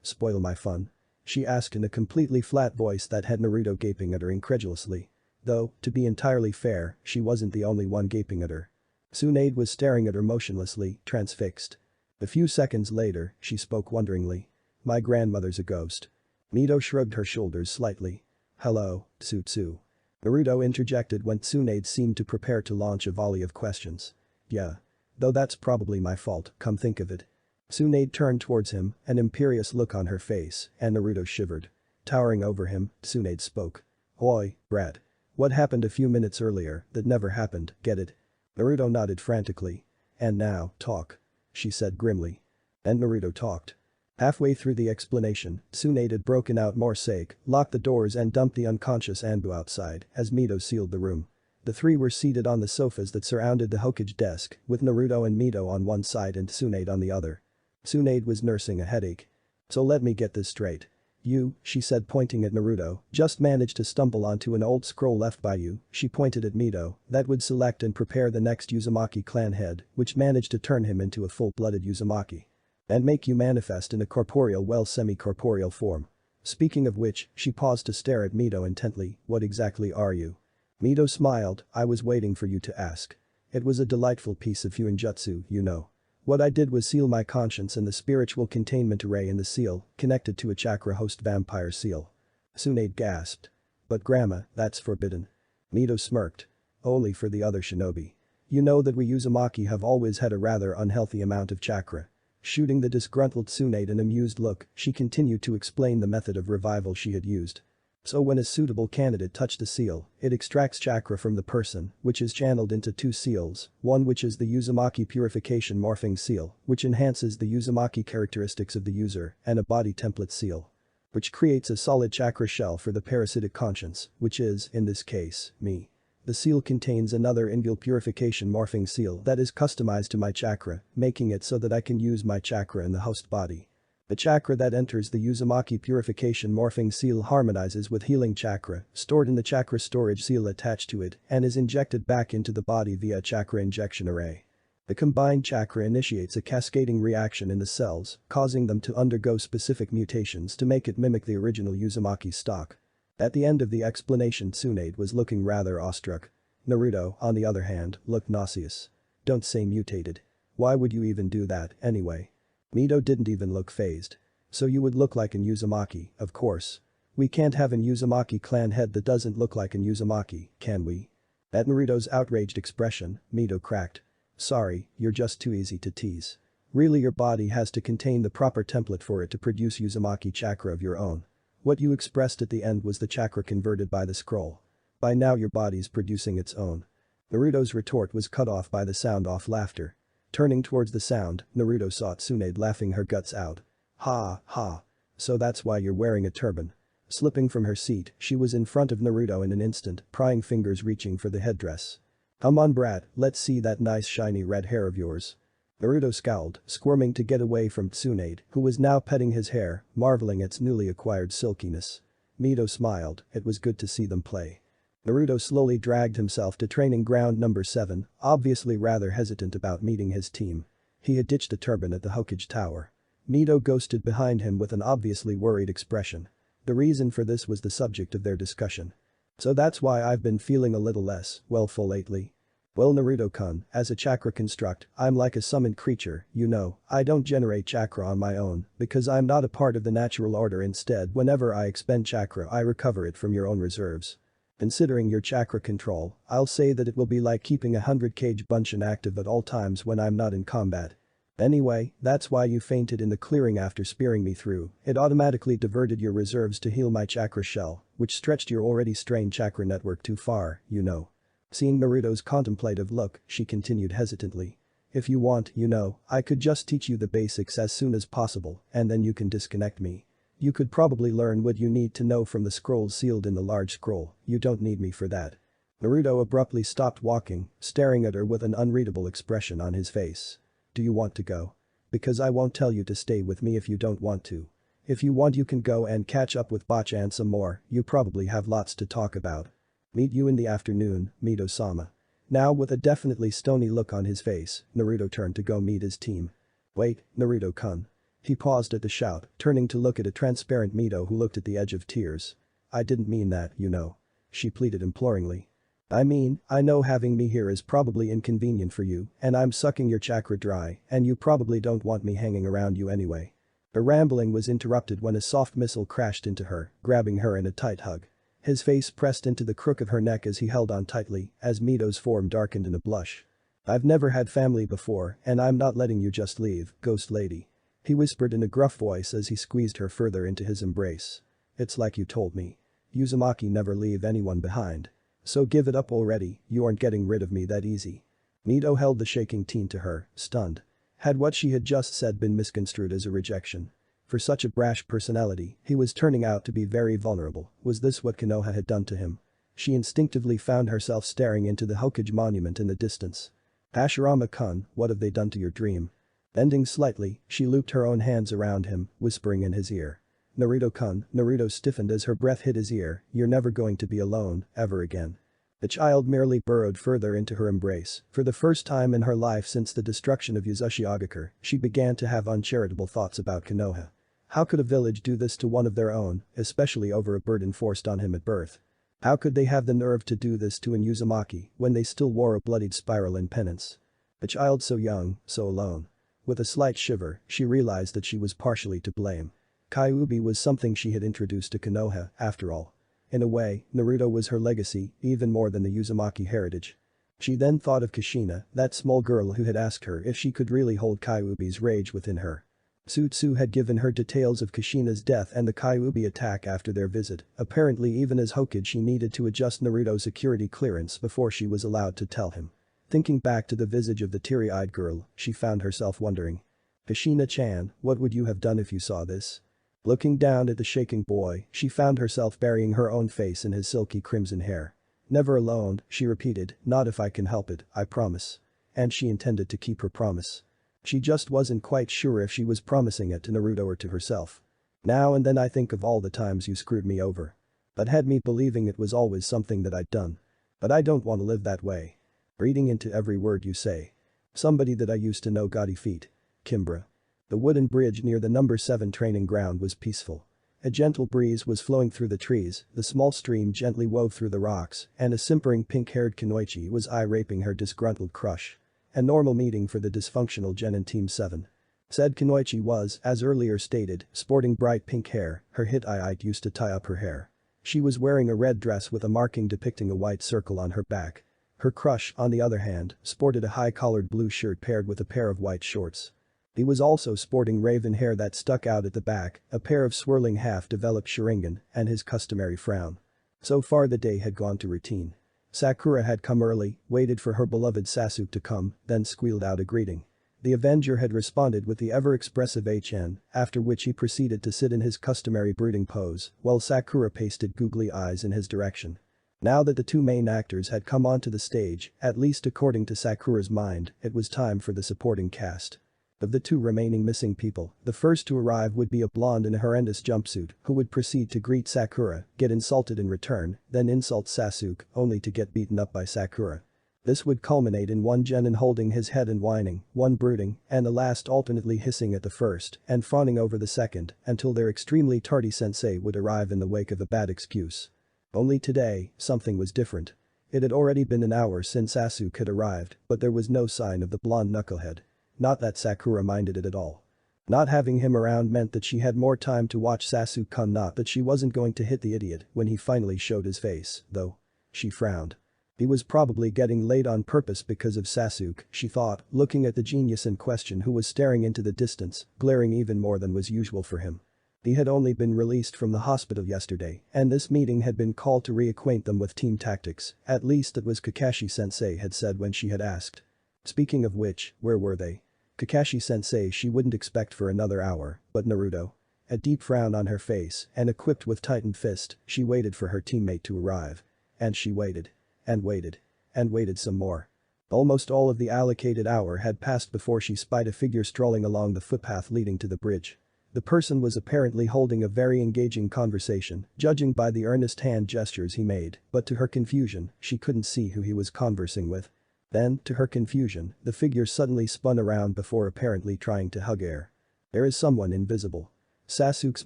spoil my fun? She asked in a completely flat voice that had Naruto gaping at her incredulously. Though, to be entirely fair, she wasn't the only one gaping at her. Tsunade was staring at her motionlessly, transfixed. A few seconds later, she spoke wonderingly. My grandmother's a ghost. Mito shrugged her shoulders slightly. Hello, Tsutsu. Naruto interjected when Tsunade seemed to prepare to launch a volley of questions. Yeah. Though that's probably my fault, come think of it. Tsunade turned towards him, an imperious look on her face, and Naruto shivered. Towering over him, Tsunade spoke. Oi, brat. What happened a few minutes earlier that never happened, get it? Naruto nodded frantically. And now, talk. She said grimly. And Naruto talked. Halfway through the explanation, Tsunade had broken out more sake, locked the doors and dumped the unconscious Anbu outside as Mito sealed the room. The three were seated on the sofas that surrounded the Hokage desk, with Naruto and Mito on one side and Tsunade on the other. Tsunade was nursing a headache. "So let me get this straight. You," she said pointing at Naruto, "just managed to stumble onto an old scroll left by you," she pointed at Mito, "that would select and prepare the next Uzumaki clan head, which managed to turn him into a full-blooded Uzumaki. And make you manifest in a corporeal semi-corporeal form. Speaking of which," she paused to stare at Mito intently, "what exactly are you?" Mito smiled, "I was waiting for you to ask. It was a delightful piece of Fuinjutsu, you know. What I did was seal my conscience and the spiritual containment array in the seal, connected to a chakra host vampire seal." Tsunade gasped. "But Grandma, that's forbidden." Mito smirked. "Only for the other shinobi. You know that we Uzumaki have always had a rather unhealthy amount of chakra." Shooting the disgruntled Tsunade an amused look, she continued to explain the method of revival she had used. "So when a suitable candidate touched the seal, it extracts chakra from the person, which is channeled into two seals, one which is the Uzumaki Purification Morphing Seal, which enhances the Uzumaki characteristics of the user, and a body template seal, which creates a solid chakra shell for the parasitic conscience, which is, in this case, me. The seal contains another Ingil Purification Morphing Seal that is customized to my chakra, making it so that I can use my chakra in the host body. The chakra that enters the Uzumaki Purification Morphing Seal harmonizes with healing chakra, stored in the chakra storage seal attached to it, and is injected back into the body via chakra injection array. The combined chakra initiates a cascading reaction in the cells, causing them to undergo specific mutations to make it mimic the original Uzumaki stock." At the end of the explanation, Tsunade was looking rather awestruck. Naruto, on the other hand, looked nauseous. "Don't say mutated. Why would you even do that, anyway?" Mito didn't even look fazed. "So you would look like an Uzumaki, of course. We can't have an Uzumaki clan head that doesn't look like an Uzumaki, can we?" At Naruto's outraged expression, Mito cracked. "Sorry, you're just too easy to tease. Really, your body has to contain the proper template for it to produce Uzumaki chakra of your own. What you expressed at the end was the chakra converted by the scroll. By now your body's producing its own." Naruto's retort was cut off by the sound-off laughter. Turning towards the sound, Naruto saw Tsunade laughing her guts out. "Ha, ha. So that's why you're wearing a turban." Slipping from her seat, she was in front of Naruto in an instant, prying fingers reaching for the headdress. "Come on brat, let's see that nice shiny red hair of yours." Naruto scowled, squirming to get away from Tsunade, who was now petting his hair, marveling at its newly acquired silkiness. Mito smiled, it was good to see them play. Naruto slowly dragged himself to training ground number 7, obviously rather hesitant about meeting his team. He had ditched the turban at the Hokage Tower. Mito ghosted behind him with an obviously worried expression. The reason for this was the subject of their discussion. "So that's why I've been feeling a little less, well, full lately." "Well, Naruto-kun, as a chakra construct, I'm like a summoned creature, you know, I don't generate chakra on my own because I'm not a part of the natural order. Instead, whenever I expend chakra I recover it from your own reserves. Considering your chakra control, I'll say that it will be like keeping a 100 kg bunchen active at all times when I'm not in combat. Anyway, that's why you fainted in the clearing after spearing me through, it automatically diverted your reserves to heal my chakra shell, which stretched your already strained chakra network too far, you know." Seeing Naruto's contemplative look, she continued hesitantly. "If you want, you know, I could just teach you the basics as soon as possible, and then you can disconnect me. You could probably learn what you need to know from the scrolls sealed in the large scroll, you don't need me for that." Naruto abruptly stopped walking, staring at her with an unreadable expression on his face. "Do you want to go? Because I won't tell you to stay with me if you don't want to. If you want you can go and catch up with Bachan some more, you probably have lots to talk about. Meet you in the afternoon, Mito-sama." Now with a definitely stony look on his face, Naruto turned to go meet his team. "Wait, Naruto-kun." He paused at the shout, turning to look at a transparent Mito who looked at the edge of tears. "I didn't mean that, you know." She pleaded imploringly. "I mean, I know having me here is probably inconvenient for you, and I'm sucking your chakra dry, and you probably don't want me hanging around you anyway." Her rambling was interrupted when a soft missile crashed into her, grabbing her in a tight hug. His face pressed into the crook of her neck as he held on tightly, as Mito's form darkened in a blush. "I've never had family before, and I'm not letting you just leave, ghost lady." He whispered in a gruff voice as he squeezed her further into his embrace. "It's like you told me. Uzumaki never leave anyone behind. So give it up already, you aren't getting rid of me that easy." Mito held the shaking teen to her, stunned. Had what she had just said been misconstrued as a rejection? For such a brash personality, he was turning out to be very vulnerable. Was this what Konoha had done to him? She instinctively found herself staring into the Hokage monument in the distance. Hashirama-kun, what have they done to your dream? Bending slightly, she looped her own hands around him, whispering in his ear. Naruto-kun, Naruto stiffened as her breath hit his ear, you're never going to be alone, ever again. The child merely burrowed further into her embrace. For the first time in her life since the destruction of Yuzashigakure, she began to have uncharitable thoughts about Konoha. How could a village do this to one of their own, especially over a burden forced on him at birth? How could they have the nerve to do this to an Uzumaki when they still wore a bloodied spiral in penance? A child so young, so alone. With a slight shiver, she realized that she was partially to blame. Kyuubi was something she had introduced to Konoha, after all. In a way, Naruto was her legacy, even more than the Uzumaki heritage. She then thought of Kushina, that small girl who had asked her if she could really hold Kyuubi's rage within her. Sutsu had given her details of Kushina's death and the Kyuubi attack after their visit. Apparently even as Hokage she needed to adjust Naruto's security clearance before she was allowed to tell him. Thinking back to the visage of the teary-eyed girl, she found herself wondering. Kushina-chan, what would you have done if you saw this? Looking down at the shaking boy, she found herself burying her own face in his silky crimson hair. Never alone, she repeated, not if I can help it, I promise. And she intended to keep her promise. She just wasn't quite sure if she was promising it to Naruto or to herself. Now and then I think of all the times you screwed me over. That had me believing it was always something that I'd done. But I don't want to live that way. Reading into every word you say. Somebody that I used to know got defeat. Kimbra. The wooden bridge near the number 7 training ground was peaceful. A gentle breeze was flowing through the trees, the small stream gently wove through the rocks, and a simpering pink-haired Kunoichi was eye-raping her disgruntled crush. A normal meeting for the dysfunctional Genin Team 7. Said Kunoichi was, as earlier stated, sporting bright pink hair, her Hittite used to tie up her hair. She was wearing a red dress with a marking depicting a white circle on her back. Her crush, on the other hand, sported a high-collared blue shirt paired with a pair of white shorts. He was also sporting raven hair that stuck out at the back, a pair of swirling half-developed Sharingan, and his customary frown. So far the day had gone to routine. Sakura had come early, waited for her beloved Sasuke to come, then squealed out a greeting. The Avenger had responded with the ever-expressive HN, after which he proceeded to sit in his customary brooding pose, while Sakura pasted googly eyes in his direction. Now that the two main actors had come onto the stage, at least according to Sakura's mind, it was time for the supporting cast. Of the two remaining missing people, the first to arrive would be a blonde in a horrendous jumpsuit who would proceed to greet Sakura, get insulted in return, then insult Sasuke, only to get beaten up by Sakura. This would culminate in one genin holding his head and whining, one brooding, and the last alternately hissing at the first and fawning over the second until their extremely tardy sensei would arrive in the wake of a bad excuse. Only today, something was different. It had already been an hour since Sasuke had arrived, but there was no sign of the blonde knucklehead. Not that Sakura minded it at all. Not having him around meant that she had more time to watch Sasuke, not that she wasn't going to hit the idiot when he finally showed his face, though. She frowned. He was probably getting late on purpose because of Sasuke, she thought, looking at the genius in question who was staring into the distance, glaring even more than was usual for him. He had only been released from the hospital yesterday, and this meeting had been called to reacquaint them with team tactics, at least that was Kakashi-sensei had said when she had asked. Speaking of which, where were they? Kakashi-sensei she wouldn't expect for another hour, but Naruto? A deep frown on her face, and equipped with tightened fist, she waited for her teammate to arrive. And she waited. And waited. And waited some more. Almost all of the allocated hour had passed before she spied a figure strolling along the footpath leading to the bridge. The person was apparently holding a very engaging conversation, judging by the earnest hand gestures he made, but to her confusion, she couldn't see who he was conversing with. Then, to her confusion, the figure suddenly spun around before apparently trying to hug air. There is someone invisible. Sasuke's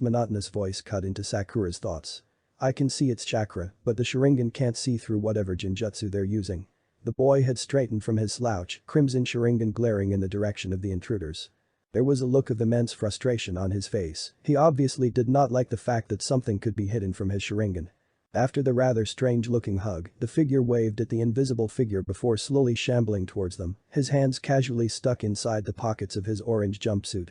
monotonous voice cut into Sakura's thoughts. I can see its chakra, but the Sharingan can't see through whatever genjutsu they're using. The boy had straightened from his slouch, crimson Sharingan glaring in the direction of the intruders. There was a look of immense frustration on his face. He obviously did not like the fact that something could be hidden from his Sharingan. After the rather strange-looking hug, the figure waved at the invisible figure before slowly shambling towards them, his hands casually stuck inside the pockets of his orange jumpsuit.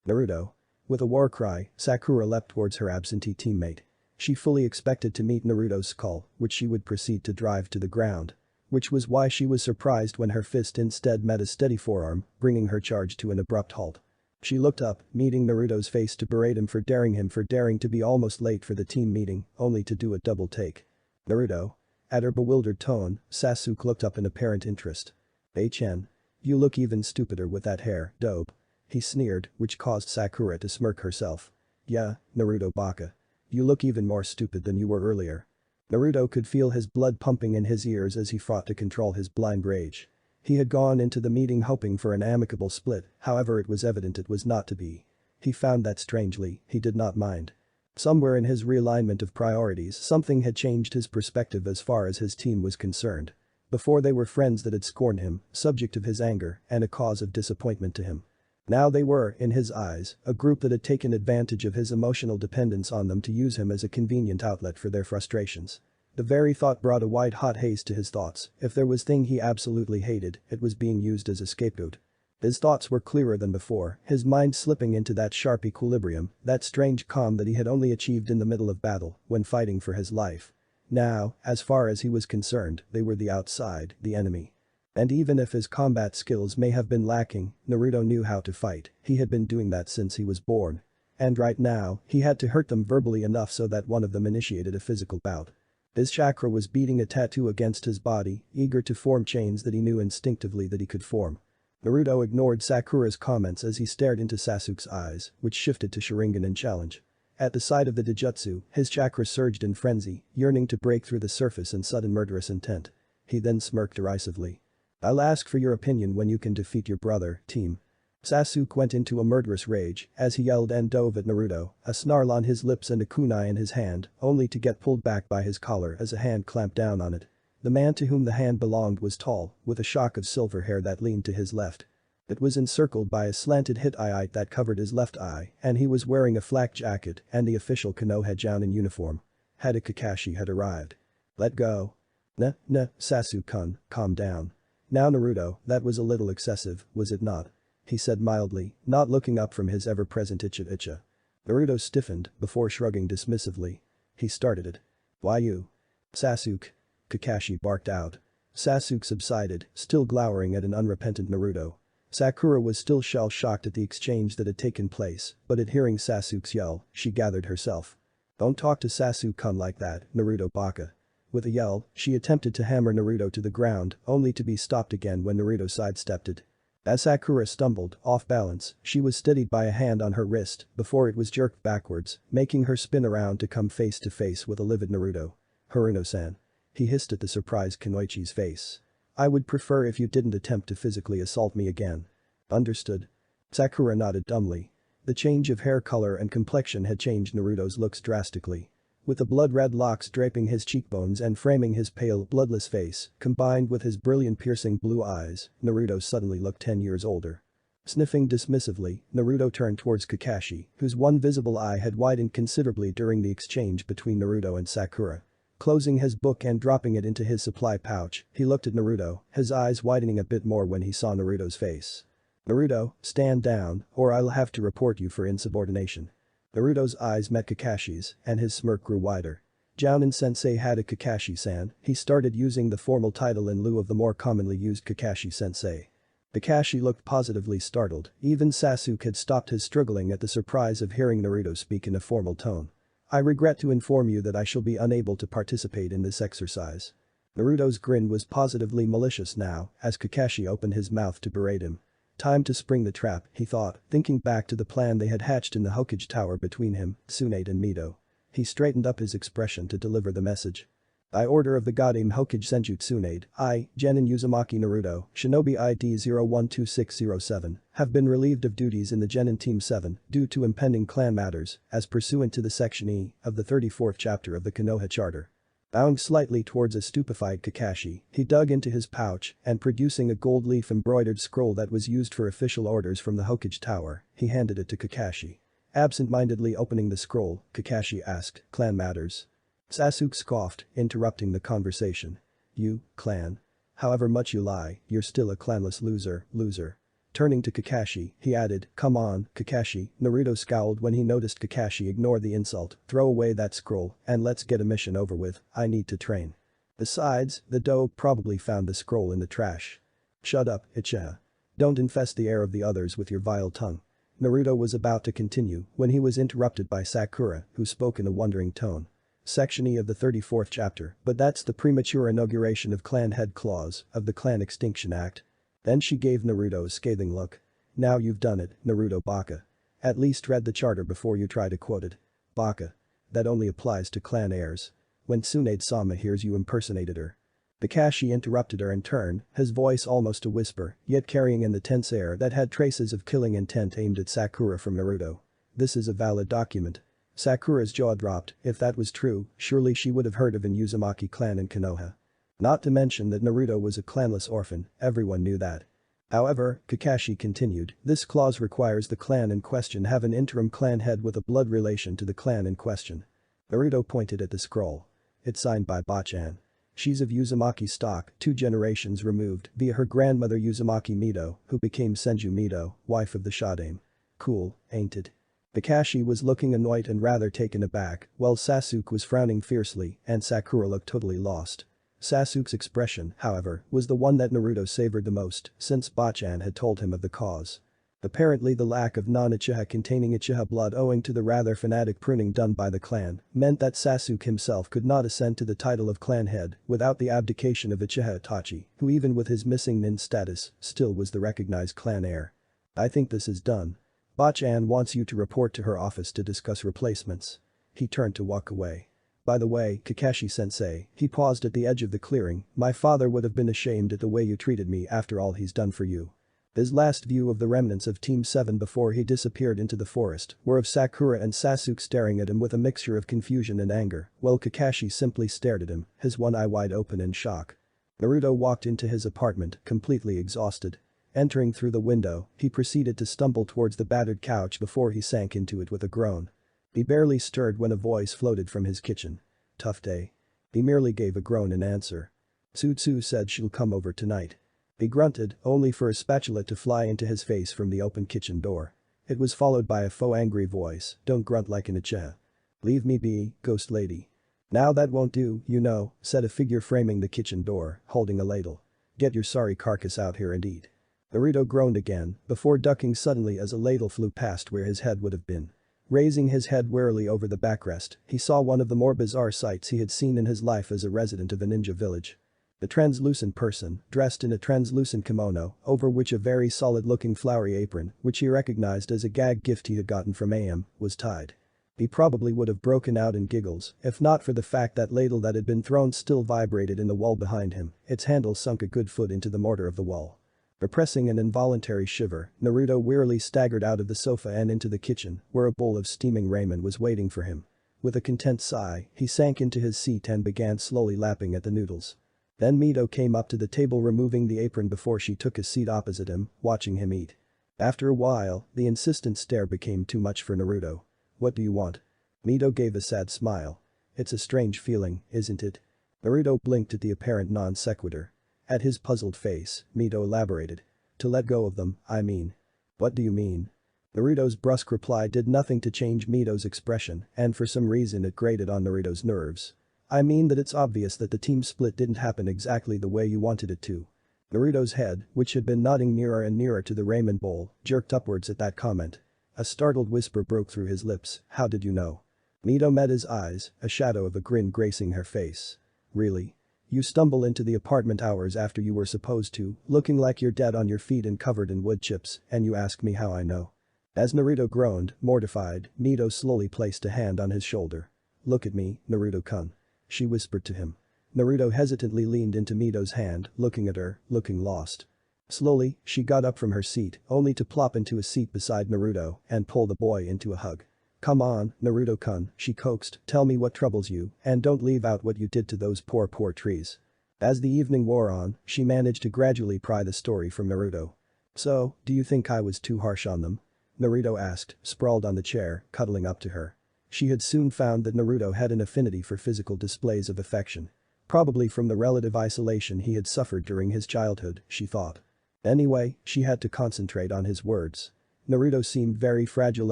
Naruto. With a war cry, Sakura leapt towards her absentee teammate. She fully expected to meet Naruto's skull, which she would proceed to drive to the ground. Which was why she was surprised when her fist instead met a steady forearm, bringing her charge to an abrupt halt. She looked up, meeting Naruto's face to berate him for daring to be almost late for the team meeting, only to do a double take. Naruto? At her bewildered tone, Sasuke looked up in apparent interest. HN. You look even stupider with that hair, dope. He sneered, which caused Sakura to smirk herself. Yeah, Naruto baka. You look even more stupid than you were earlier. Naruto could feel his blood pumping in his ears as he fought to control his blind rage. He had gone into the meeting hoping for an amicable split, however it was evident it was not to be. He found that strangely, he did not mind. Somewhere in his realignment of priorities something had changed his perspective as far as his team was concerned. Before they were friends that had scorned him, subject of his anger, and a cause of disappointment to him. Now they were, in his eyes, a group that had taken advantage of his emotional dependence on them to use him as a convenient outlet for their frustrations. The very thought brought a white-hot haze to his thoughts. If there was thing he absolutely hated, it was being used as a scapegoat. His thoughts were clearer than before, his mind slipping into that sharp equilibrium, that strange calm that he had only achieved in the middle of battle, when fighting for his life. Now, as far as he was concerned, they were the outside, the enemy. And even if his combat skills may have been lacking, Naruto knew how to fight, he had been doing that since he was born. And right now, he had to hurt them verbally enough so that one of them initiated a physical bout. His chakra was beating a tattoo against his body, eager to form chains that he knew instinctively that he could form. Naruto ignored Sakura's comments as he stared into Sasuke's eyes, which shifted to Sharingan in challenge. At the sight of the Dijutsu, his chakra surged in frenzy, yearning to break through the surface in sudden murderous intent. He then smirked derisively. I'll ask for your opinion when you can defeat your brother, team. Sasuke went into a murderous rage as he yelled and dove at Naruto, a snarl on his lips and a kunai in his hand, only to get pulled back by his collar as a hand clamped down on it. The man to whom the hand belonged was tall, with a shock of silver hair that leaned to his left. It was encircled by a slanted hit-eye that covered his left eye, and he was wearing a flak jacket and the official Konoha-Jounin uniform. Hada Kakashi had arrived. Let go. Nah, Sasuke-kun, calm down. Now Naruto, that was a little excessive, was it not? He said mildly, not looking up from his ever-present icha. Naruto stiffened before shrugging dismissively. He started it. Why you? Sasuke. Kakashi barked out. Sasuke subsided, still glowering at an unrepentant Naruto. Sakura was still shell-shocked at the exchange that had taken place, but at hearing Sasuke's yell, she gathered herself. Don't talk to Sasuke-kun like that, Naruto baka. With a yell, she attempted to hammer Naruto to the ground, only to be stopped again when Naruto sidestepped it. As Sakura stumbled, off balance, she was steadied by a hand on her wrist before it was jerked backwards, making her spin around to come face to face with a livid Naruto. Haruno-san. He hissed at the surprised Kunoichi's face. I would prefer if you didn't attempt to physically assault me again. Understood. Sakura nodded dumbly. The change of hair color and complexion had changed Naruto's looks drastically. With the blood-red locks draping his cheekbones and framing his pale, bloodless face, combined with his brilliant piercing blue eyes, Naruto suddenly looked 10 years older. Sniffing dismissively, Naruto turned towards Kakashi, whose one visible eye had widened considerably during the exchange between Naruto and Sakura. Closing his book and dropping it into his supply pouch, he looked at Naruto, his eyes widening a bit more when he saw Naruto's face. Naruto, stand down, or I'll have to report you for insubordination. Naruto's eyes met Kakashi's, and his smirk grew wider. Jounin-sensei Hada Kakashi-san, he started using the formal title in lieu of the more commonly used Kakashi-sensei. Kakashi looked positively startled, even Sasuke had stopped his struggling at the surprise of hearing Naruto speak in a formal tone. I regret to inform you that I shall be unable to participate in this exercise. Naruto's grin was positively malicious now, as Kakashi opened his mouth to berate him. Time to spring the trap, he thought, thinking back to the plan they had hatched in the Hokage Tower between him, Tsunade and Mito. He straightened up his expression to deliver the message. By order of the Godame Hokage Senju Tsunade, I, Genin Uzumaki Naruto, Shinobi ID 012607, have been relieved of duties in the Genin Team 7 due to impending clan matters, as pursuant to the Section E of the 34th chapter of the Konoha Charter. Bowing slightly towards a stupefied Kakashi, he dug into his pouch and producing a gold leaf embroidered scroll that was used for official orders from the Hokage Tower, he handed it to Kakashi. Absent-mindedly opening the scroll, Kakashi asked, clan matters. Sasuke scoffed, interrupting the conversation. You, clan. However much you lie, you're still a clanless loser. Turning to Kakashi, he added, come on, Kakashi. Naruto scowled when he noticed Kakashi ignore the insult, throw away that scroll, and let's get a mission over with, I need to train. Besides, the doe probably found the scroll in the trash. Shut up, Ichiha. Don't infest the air of the others with your vile tongue. Naruto was about to continue when he was interrupted by Sakura, who spoke in a wondering tone. Section E of the 34th chapter, but that's the premature inauguration of Clan Head Clause of the Clan Extinction Act. Then she gave Naruto a scathing look. Now you've done it, Naruto Baka. At least read the charter before you try to quote it. Baka. That only applies to clan heirs. When Tsunade-sama hears you impersonated her. Kakashi interrupted her in turn, his voice almost a whisper, yet carrying in the tense air that had traces of killing intent aimed at Sakura from Naruto. This is a valid document. Sakura's jaw dropped. If that was true, surely she would have heard of an Uzumaki clan in Konoha. Not to mention that Naruto was a clanless orphan, everyone knew that. However, Kakashi continued, this clause requires the clan in question have an interim clan head with a blood relation to the clan in question. Naruto pointed at the scroll. It's signed by Bachan. She's of Uzumaki stock, 2 generations removed, via her grandmother Uzumaki Mido, who became Senju Mido, wife of the Shodaime. Cool, ain't it? Kakashi was looking annoyed and rather taken aback, while Sasuke was frowning fiercely and Sakura looked totally lost. Sasuke's expression, however, was the one that Naruto savored the most since Bachan had told him of the cause. Apparently the lack of non-Uchiha containing Uchiha blood owing to the rather fanatic pruning done by the clan meant that Sasuke himself could not ascend to the title of clan head without the abdication of Uchiha Itachi, who even with his missing nin status, still was the recognized clan heir. I think this is done. Bachan wants you to report to her office to discuss replacements. He turned to walk away. By the way, Kakashi-sensei, he paused at the edge of the clearing, my father would have been ashamed at the way you treated me after all he's done for you. His last view of the remnants of Team 7 before he disappeared into the forest were of Sakura and Sasuke staring at him with a mixture of confusion and anger, while Kakashi simply stared at him, his one eye wide open in shock. Naruto walked into his apartment, completely exhausted. Entering through the window, he proceeded to stumble towards the battered couch before he sank into it with a groan. He barely stirred when a voice floated from his kitchen. Tough day. He merely gave a groan in answer. Tsutsu said she'll come over tonight. He grunted, only for a spatula to fly into his face from the open kitchen door. It was followed by a faux angry voice, don't grunt like an Uchiha. Leave me be, ghost lady. Now that won't do, you know, said a figure framing the kitchen door, holding a ladle. Get your sorry carcass out here and eat. Naruto groaned again, before ducking suddenly as a ladle flew past where his head would have been. Raising his head warily over the backrest, he saw one of the more bizarre sights he had seen in his life as a resident of a ninja village. The translucent person, dressed in a translucent kimono, over which a very solid-looking flowery apron, which he recognized as a gag gift he had gotten from AM, was tied. He probably would have broken out in giggles if not for the fact that ladle that had been thrown still vibrated in the wall behind him, its handle sunk a good foot into the mortar of the wall. Repressing an involuntary shiver, Naruto wearily staggered out of the sofa and into the kitchen, where a bowl of steaming ramen was waiting for him. With a content sigh, he sank into his seat and began slowly lapping at the noodles. Then Mido came up to the table removing the apron before she took a seat opposite him, watching him eat. After a while, the insistent stare became too much for Naruto. What do you want? Mido gave a sad smile. It's a strange feeling, isn't it? Naruto blinked at the apparent non sequitur. At his puzzled face, Mido elaborated. To let go of them, I mean. What do you mean? Naruto's brusque reply did nothing to change Mido's expression, and for some reason it grated on Naruto's nerves. I mean that it's obvious that the team split didn't happen exactly the way you wanted it to. Naruto's head, which had been nodding nearer and nearer to the ramen bowl, jerked upwards at that comment. A startled whisper broke through his lips, how did you know? Mido met his eyes, a shadow of a grin gracing her face. Really? You stumble into the apartment hours after you were supposed to, looking like you're dead on your feet and covered in wood chips, and you ask me how I know. As Naruto groaned, mortified, Mido slowly placed a hand on his shoulder. Look at me, Naruto-kun. She whispered to him. Naruto hesitantly leaned into Mido's hand, looking at her, looking lost. Slowly, she got up from her seat, only to plop into a seat beside Naruto and pull the boy into a hug. Come on, Naruto-kun, she coaxed, tell me what troubles you, and don't leave out what you did to those poor trees. As the evening wore on, she managed to gradually pry the story from Naruto. So, do you think I was too harsh on them? Naruto asked, sprawled on the chair, cuddling up to her. She had soon found that Naruto had an affinity for physical displays of affection. Probably from the relative isolation he had suffered during his childhood, she thought. Anyway, she had to concentrate on his words. Naruto seemed very fragile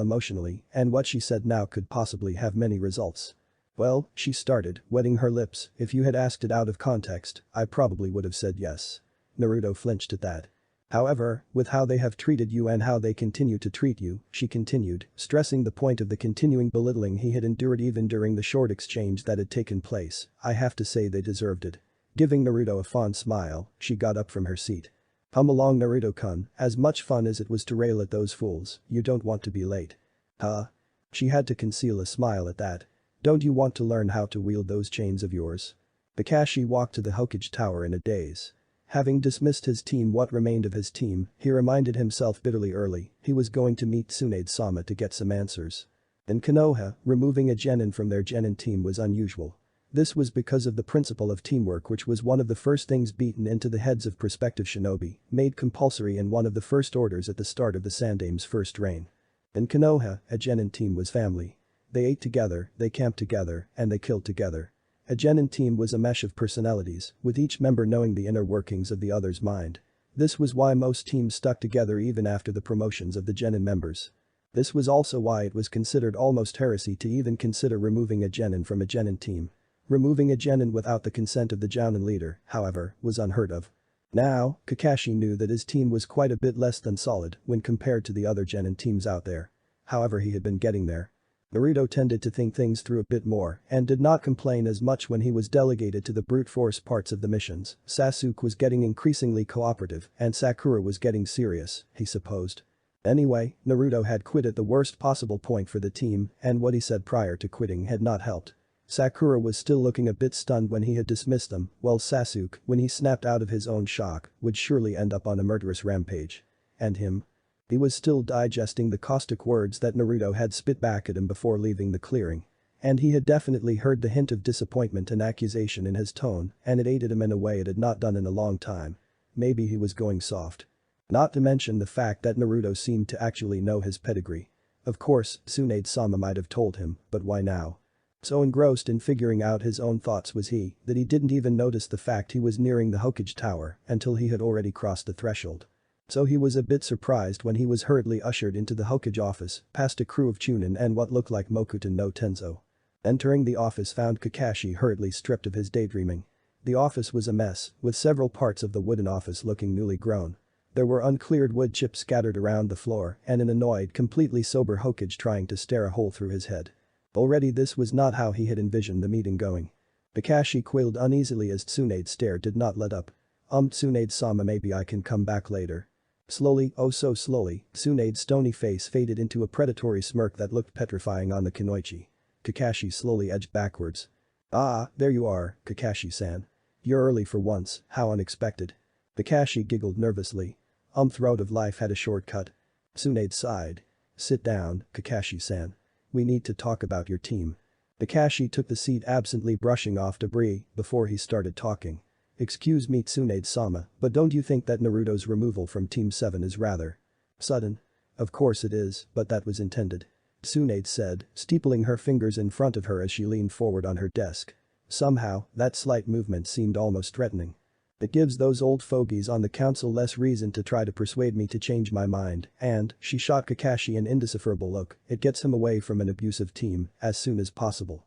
emotionally, and what she said now could possibly have many results. Well, she started, wetting her lips, if you had asked it out of context, I probably would have said yes. Naruto flinched at that. However, with how they have treated you and how they continue to treat you, she continued, stressing the point of the continuing belittling he had endured even during the short exchange that had taken place, I have to say they deserved it. Giving Naruto a fond smile, she got up from her seat. Come along Naruto-kun, as much fun as it was to rail at those fools, you don't want to be late. Huh? She had to conceal a smile at that. Don't you want to learn how to wield those chains of yours? Kakashi walked to the Hokage Tower in a daze. Having dismissed his team, what remained of his team, he reminded himself bitterly early, he was going to meet Tsunade-sama to get some answers. In Konoha, removing a genin from their genin team was unusual. This was because of the principle of teamwork, which was one of the first things beaten into the heads of prospective shinobi, made compulsory in one of the first orders at the start of the Sandame's first reign. In Konoha, a genin team was family. They ate together, they camped together, and they killed together. A genin team was a mesh of personalities, with each member knowing the inner workings of the other's mind. This was why most teams stuck together even after the promotions of the genin members. This was also why it was considered almost heresy to even consider removing a genin from a genin team. Removing a genin without the consent of the jounin leader, however, was unheard of. Now, Kakashi knew that his team was quite a bit less than solid when compared to the other genin teams out there. However, he had been getting there. Naruto tended to think things through a bit more and did not complain as much when he was delegated to the brute force parts of the missions. Sasuke was getting increasingly cooperative and Sakura was getting serious, he supposed. Anyway, Naruto had quit at the worst possible point for the team and what he said prior to quitting had not helped. Sakura was still looking a bit stunned when he had dismissed them, while Sasuke, when he snapped out of his own shock, would surely end up on a murderous rampage. And him? He was still digesting the caustic words that Naruto had spit back at him before leaving the clearing. And he had definitely heard the hint of disappointment and accusation in his tone, and it aided him in a way it had not done in a long time. Maybe he was going soft. Not to mention the fact that Naruto seemed to actually know his pedigree. Of course, Tsunade-sama might have told him, but why now? So engrossed in figuring out his own thoughts was he that he didn't even notice the fact he was nearing the Hokage Tower until he had already crossed the threshold. So he was a bit surprised when he was hurriedly ushered into the Hokage office, past a crew of Chunin and what looked like Mokuton no Tenzo. Entering the office found Kakashi hurriedly stripped of his daydreaming. The office was a mess, with several parts of the wooden office looking newly grown. There were uncleared wood chips scattered around the floor and an annoyed, completely sober Hokage trying to stare a hole through his head. Already this was not how he had envisioned the meeting going. Kakashi quailed uneasily as Tsunade's stare did not let up. Tsunade-sama, maybe I can come back later. Slowly, oh so slowly, Tsunade's stony face faded into a predatory smirk that looked petrifying on the kunoichi. Kakashi slowly edged backwards. Ah, there you are, Kakashi-san. You're early for once, how unexpected. Kakashi giggled nervously. Throat of life had a shortcut. Tsunade sighed. Sit down, Kakashi-san. We need to talk about your team. Kakashi took the seat absently brushing off debris before he started talking. Excuse me Tsunade-sama, but don't you think that Naruto's removal from Team 7 is rather sudden? Of course it is, but that was intended. Tsunade said, steepling her fingers in front of her as she leaned forward on her desk. Somehow, that slight movement seemed almost threatening. It gives those old fogies on the council less reason to try to persuade me to change my mind, and, she shot Kakashi an indecipherable look, it gets him away from an abusive team as soon as possible.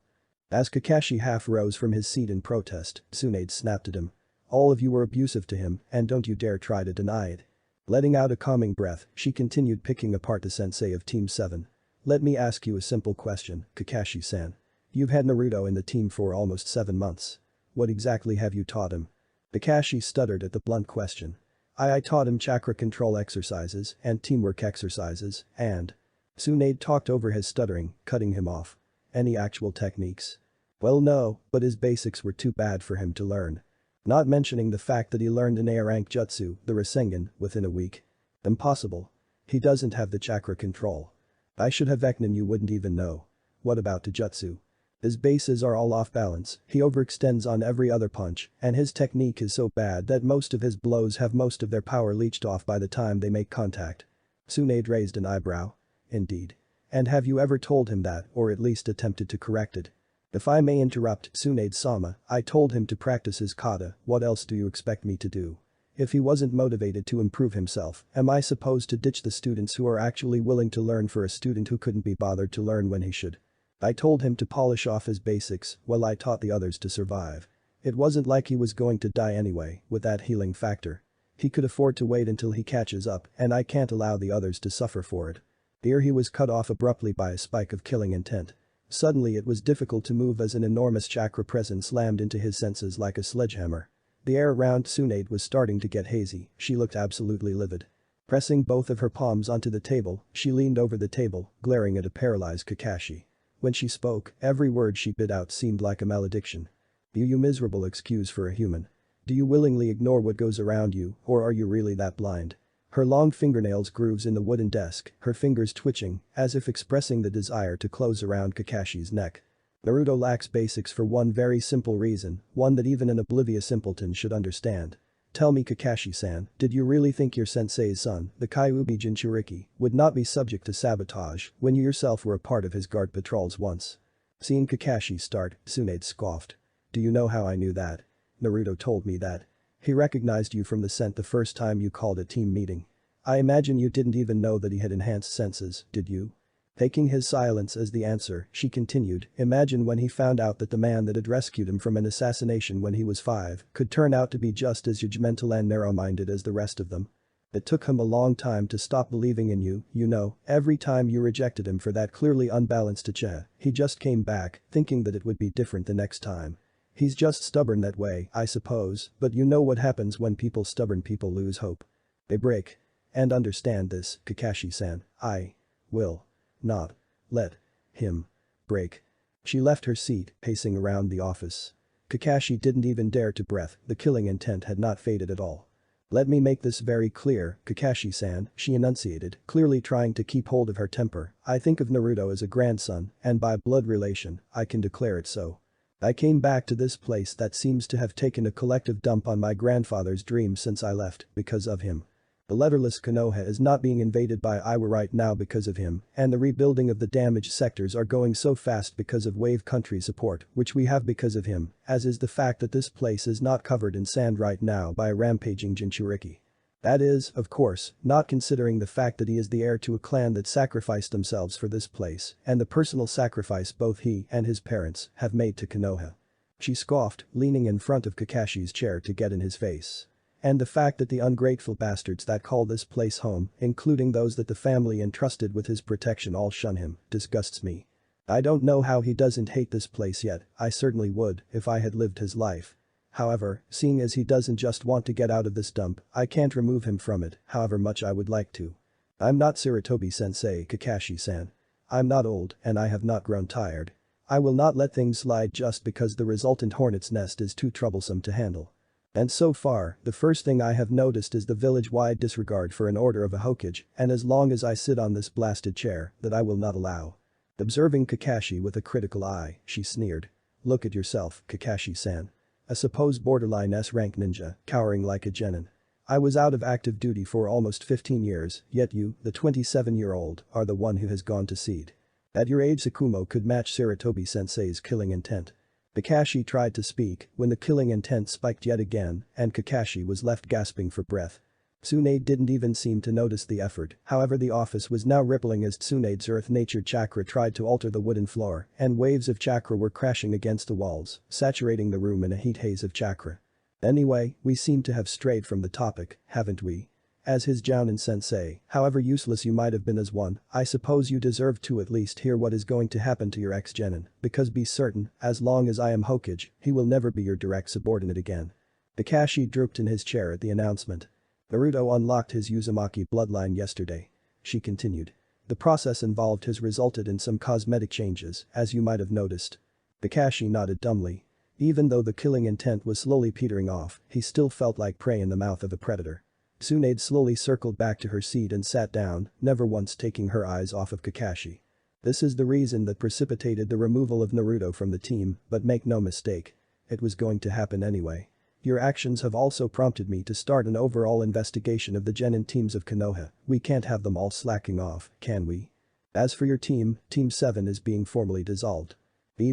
As Kakashi half rose from his seat in protest, Tsunade snapped at him. All of you were abusive to him, and don't you dare try to deny it. Letting out a calming breath, she continued picking apart the sensei of Team 7. Let me ask you a simple question, Kakashi-san. You've had Naruto in the team for almost 7 months. What exactly have you taught him? Kakashi stuttered at the blunt question. I taught him chakra control exercises and teamwork exercises and… Tsunade talked over his stuttering, cutting him off. Any actual techniques? Well no, but his basics were too bad for him to learn. Not mentioning the fact that he learned an A-rank jutsu, the Rasengan, within a week. Impossible. He doesn't have the chakra control. I should have known you wouldn't even know. What about the jutsu? His bases are all off balance, he overextends on every other punch, and his technique is so bad that most of his blows have most of their power leached off by the time they make contact. Tsunade raised an eyebrow. Indeed. And have you ever told him that or at least attempted to correct it? If I may interrupt, Tsunade-sama, I told him to practice his kata, what else do you expect me to do? If he wasn't motivated to improve himself, am I supposed to ditch the students who are actually willing to learn for a student who couldn't be bothered to learn when he should? I told him to polish off his basics while I taught the others to survive. It wasn't like he was going to die anyway with that healing factor. He could afford to wait until he catches up, and I can't allow the others to suffer for it. Here he was cut off abruptly by a spike of killing intent. Suddenly it was difficult to move as an enormous chakra presence slammed into his senses like a sledgehammer. The air around Tsunade was starting to get hazy, she looked absolutely livid. Pressing both of her palms onto the table, she leaned over the table, glaring at a paralyzed Kakashi. When she spoke, every word she bit out seemed like a malediction. You miserable excuse for a human. Do you willingly ignore what goes around you, or are you really that blind? Her long fingernails grooves in the wooden desk, her fingers twitching, as if expressing the desire to close around Kakashi's neck. Naruto lacks basics for one very simple reason, one that even an oblivious simpleton should understand. Tell me Kakashi-san, did you really think your sensei's son, the Kyuubi Jinchuriki, would not be subject to sabotage when you yourself were a part of his guard patrols once? Seeing Kakashi start, Tsunade scoffed. Do you know how I knew that? Naruto told me that. He recognized you from the scent the first time you called a team meeting. I imagine you didn't even know that he had enhanced senses, did you? Taking his silence as the answer, she continued, imagine when he found out that the man that had rescued him from an assassination when he was 5 could turn out to be just as judgmental and narrow-minded as the rest of them. It took him a long time to stop believing in you, you know, every time you rejected him for that clearly unbalanced Uchiha, he just came back, thinking that it would be different the next time. He's just stubborn that way, I suppose, but you know what happens when stubborn people lose hope. They break. And understand this, Kakashi-san, I will not let him break. She left her seat, pacing around the office. Kakashi didn't even dare to breath, the killing intent had not faded at all. Let me make this very clear, Kakashi-san, she enunciated, clearly trying to keep hold of her temper. I think of Naruto as a grandson, and by blood relation, I can declare it so. I came back to this place that seems to have taken a collective dump on my grandfather's dreams since I left, because of him. The letterless Konoha is not being invaded by Iwa right now because of him, and the rebuilding of the damaged sectors are going so fast because of Wave Country support, which we have because of him, as is the fact that this place is not covered in sand right now by a rampaging Jinchuriki. That is, of course, not considering the fact that he is the heir to a clan that sacrificed themselves for this place, and the personal sacrifice both he and his parents have made to Konoha. She scoffed, leaning in front of Kakashi's chair to get in his face. And the fact that the ungrateful bastards that call this place home, including those that the family entrusted with his protection all shun him, disgusts me. I don't know how he doesn't hate this place yet, I certainly would if I had lived his life. However, seeing as he doesn't just want to get out of this dump, I can't remove him from it, however much I would like to. I'm not Sarutobi-sensei, Kakashi-san. I'm not old, and I have not grown tired. I will not let things slide just because the resultant hornet's nest is too troublesome to handle. And so far, the first thing I have noticed is the village-wide disregard for an order of a Hokage, and as long as I sit on this blasted chair, that I will not allow. Observing Kakashi with a critical eye, she sneered. Look at yourself, Kakashi-san. A supposed borderline S-rank ninja, cowering like a genin. I was out of active duty for almost 15 years, yet you, the 27-year-old, are the one who has gone to seed. At your age Tsukumo could match Sarutobi-sensei's killing intent. Kakashi tried to speak when the killing intent spiked yet again and Kakashi was left gasping for breath. Tsunade didn't even seem to notice the effort, however the office was now rippling as Tsunade's earth-natured chakra tried to alter the wooden floor and waves of chakra were crashing against the walls, saturating the room in a heat haze of chakra. Anyway, we seem to have strayed from the topic, haven't we? As his Jounin sensei, however useless you might have been as one, I suppose you deserve to at least hear what is going to happen to your ex-genin, because be certain, as long as I am Hokage, he will never be your direct subordinate again. Kakashi drooped in his chair at the announcement. Naruto unlocked his Uzumaki bloodline yesterday. She continued. The process involved has resulted in some cosmetic changes, as you might have noticed. Kakashi nodded dumbly. Even though the killing intent was slowly petering off, he still felt like prey in the mouth of a predator. Tsunade slowly circled back to her seat and sat down, never once taking her eyes off of Kakashi. This is the reason that precipitated the removal of Naruto from the team, but make no mistake. It was going to happen anyway. Your actions have also prompted me to start an overall investigation of the genin teams of Konoha. We can't have them all slacking off, can we? As for your team, Team 7 is being formally dissolved.